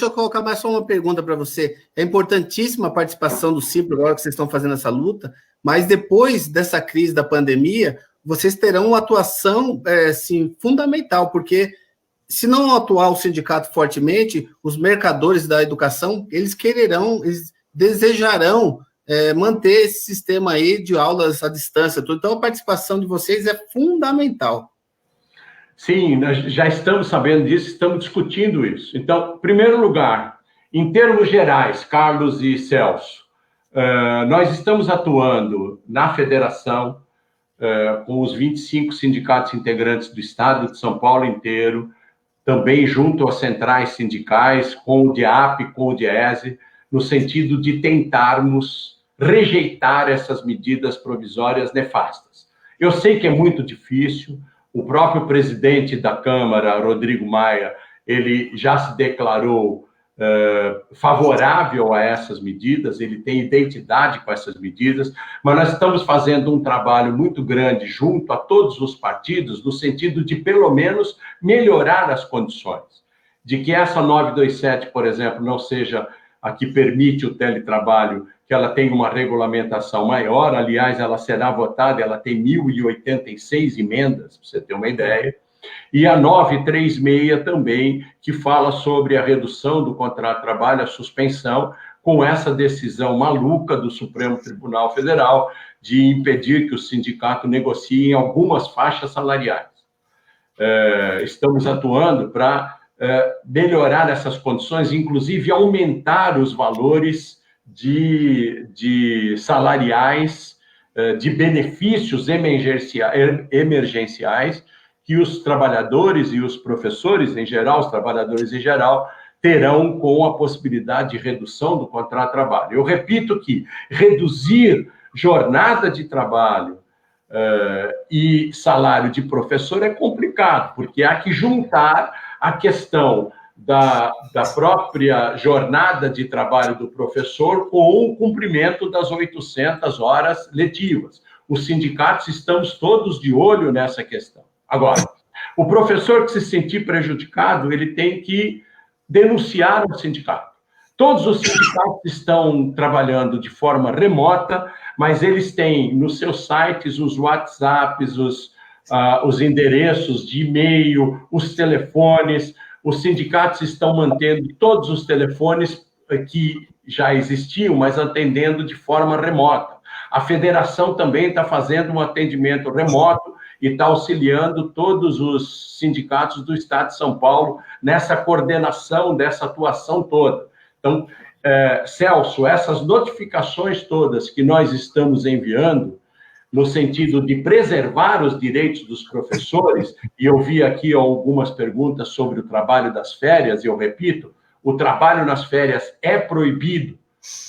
[SPEAKER 3] eu colocar mais só uma pergunta para você. É importantíssima a participação do Simpro, agora que vocês estão fazendo essa luta, mas depois dessa crise da pandemia, vocês terão uma atuação fundamental, porque se não atuar o sindicato fortemente, os mercadores da educação, eles desejarão manter esse sistema aí de aulas à distância. Então, a participação de vocês é fundamental.
[SPEAKER 2] Sim, nós já estamos sabendo disso, estamos discutindo isso. Então, em primeiro lugar, em termos gerais, Carlos e Celso, nós estamos atuando na federação com os 25 sindicatos integrantes do estado de São Paulo inteiro, também junto às centrais sindicais, com o DIAP, com o DIESE, no sentido de tentarmos rejeitar essas medidas provisórias nefastas. Eu sei que é muito difícil. O próprio presidente da Câmara, Rodrigo Maia, ele já se declarou favorável a essas medidas, ele tem identidade com essas medidas, mas nós estamos fazendo um trabalho muito grande junto a todos os partidos, no sentido de, pelo menos, melhorar as condições. De que essa 927, por exemplo, não seja a que permite o teletrabalho, que ela tem uma regulamentação maior, aliás, ela será votada, ela tem 1.086 emendas, para você ter uma ideia, e a 936 também, que fala sobre a redução do contrato de trabalho, a suspensão, com essa decisão maluca do Supremo Tribunal Federal, de impedir que o sindicato negocie em algumas faixas salariais. Estamos atuando para melhorar essas condições, inclusive aumentar os valores de salariais, de benefícios emergenciais que os trabalhadores e os professores em geral, os trabalhadores em geral, terão com a possibilidade de redução do contrato de trabalho. Eu repito que reduzir jornada de trabalho e salário de professor é complicado, porque há que juntar a questão da própria jornada de trabalho do professor com o cumprimento das 800 horas letivas. Os sindicatos estamos todos de olho nessa questão. Agora, o professor que se sentir prejudicado, ele tem que denunciar ao sindicato. Todos os sindicatos estão trabalhando de forma remota, mas eles têm nos seus sites os WhatsApps, os endereços de e-mail, os telefones. Os sindicatos estão mantendo todos os telefones que já existiam, mas atendendo de forma remota. A federação também está fazendo um atendimento remoto e está auxiliando todos os sindicatos do Estado de São Paulo nessa coordenação, dessa atuação toda. Então, Celso, essas notificações todas que nós estamos enviando, no sentido de preservar os direitos dos professores, e eu vi aqui algumas perguntas sobre o trabalho das férias, e eu repito, o trabalho nas férias é proibido.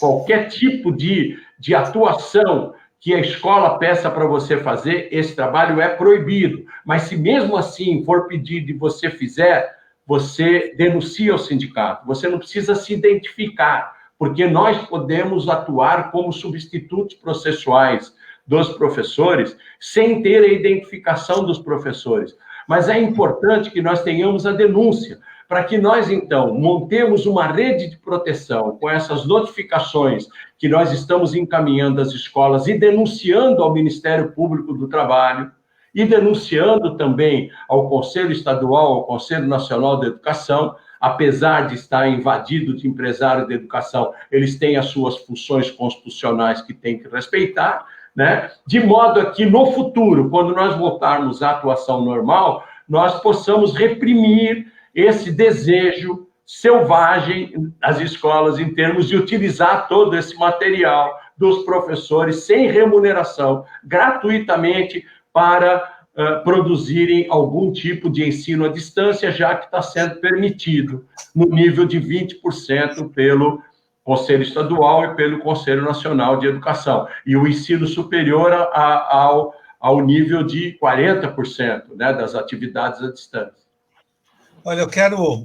[SPEAKER 2] Qualquer tipo de atuação que a escola peça para você fazer, esse trabalho é proibido. Mas se mesmo assim for pedido e você fizer, você denuncia ao sindicato. Você não precisa se identificar, porque nós podemos atuar como substitutos processuais dos professores sem ter a identificação dos professores. Mas é importante que nós tenhamos a denúncia, para que nós, então, montemos uma rede de proteção com essas notificações que nós estamos encaminhando às escolas e denunciando ao Ministério Público do Trabalho e denunciando também ao Conselho Estadual, ao Conselho Nacional de Educação. Apesar de estar invadido de empresários de educação, eles têm as suas funções constitucionais que têm que respeitar, né? De modo a que, no futuro, quando nós voltarmos à atuação normal, nós possamos reprimir esse desejo selvagem das escolas em termos de utilizar todo esse material dos professores sem remuneração, gratuitamente, para produzirem algum tipo de ensino à distância, já que está sendo permitido no nível de 20% pelo Conselho Estadual e pelo Conselho Nacional de Educação. E o ensino superior ao nível de 40%, né, das atividades à distância.
[SPEAKER 1] Olha, eu quero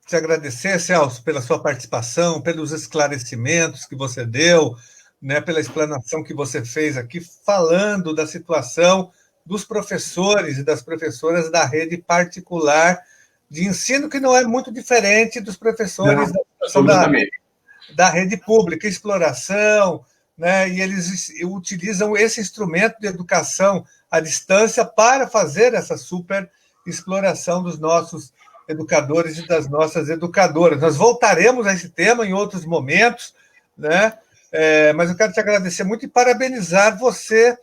[SPEAKER 1] te agradecer, Celso, pela sua participação, pelos esclarecimentos que você deu, né, pela explanação que você fez aqui, falando da situação dos professores e das professoras da rede particular de ensino, que não é muito diferente dos professores da rede pública, exploração, né, e eles utilizam esse instrumento de educação à distância para fazer essa super exploração dos nossos educadores e das nossas educadoras. Nós voltaremos a esse tema em outros momentos, né? Mas eu quero te agradecer muito e parabenizar você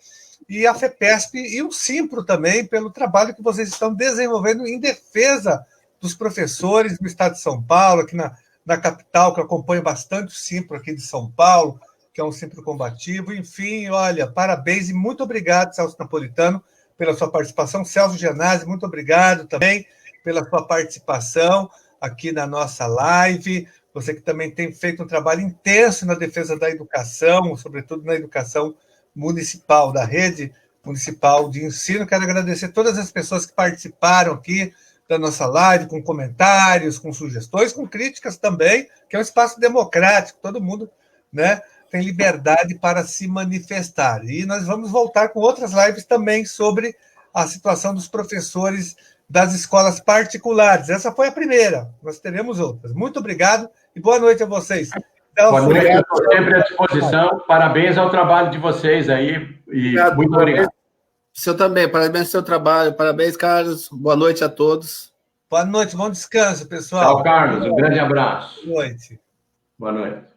[SPEAKER 1] e a FEPESP e o Simpro também pelo trabalho que vocês estão desenvolvendo em defesa dos professores do Estado de São Paulo, aqui na capital, que eu acompanho bastante o Simpro aqui de São Paulo, que é um Simpro combativo. Enfim, olha, parabéns e muito obrigado, Celso Napolitano, pela sua participação. Celso Gianazzi, muito obrigado também pela sua participação aqui na nossa live. Você que também tem feito um trabalho intenso na defesa da educação, sobretudo na educação municipal, da rede municipal de ensino. Quero agradecer todas as pessoas que participaram aqui da nossa live, com comentários, com sugestões, com críticas também, que é um espaço democrático, todo mundo, né, tem liberdade para se manifestar. E nós vamos voltar com outras lives também sobre a situação dos professores das escolas particulares. Essa foi a primeira, nós teremos outras. Muito obrigado e boa noite a vocês.
[SPEAKER 2] Boa noite, eu estou sempre à disposição. Parabéns ao trabalho de vocês aí. E muito obrigado.
[SPEAKER 3] Seu também, parabéns ao seu trabalho. Parabéns, Carlos. Boa noite a todos.
[SPEAKER 1] Boa noite, bom descanso, pessoal.
[SPEAKER 2] Tchau, Carlos. Um grande abraço.
[SPEAKER 1] Boa noite.
[SPEAKER 2] Boa noite.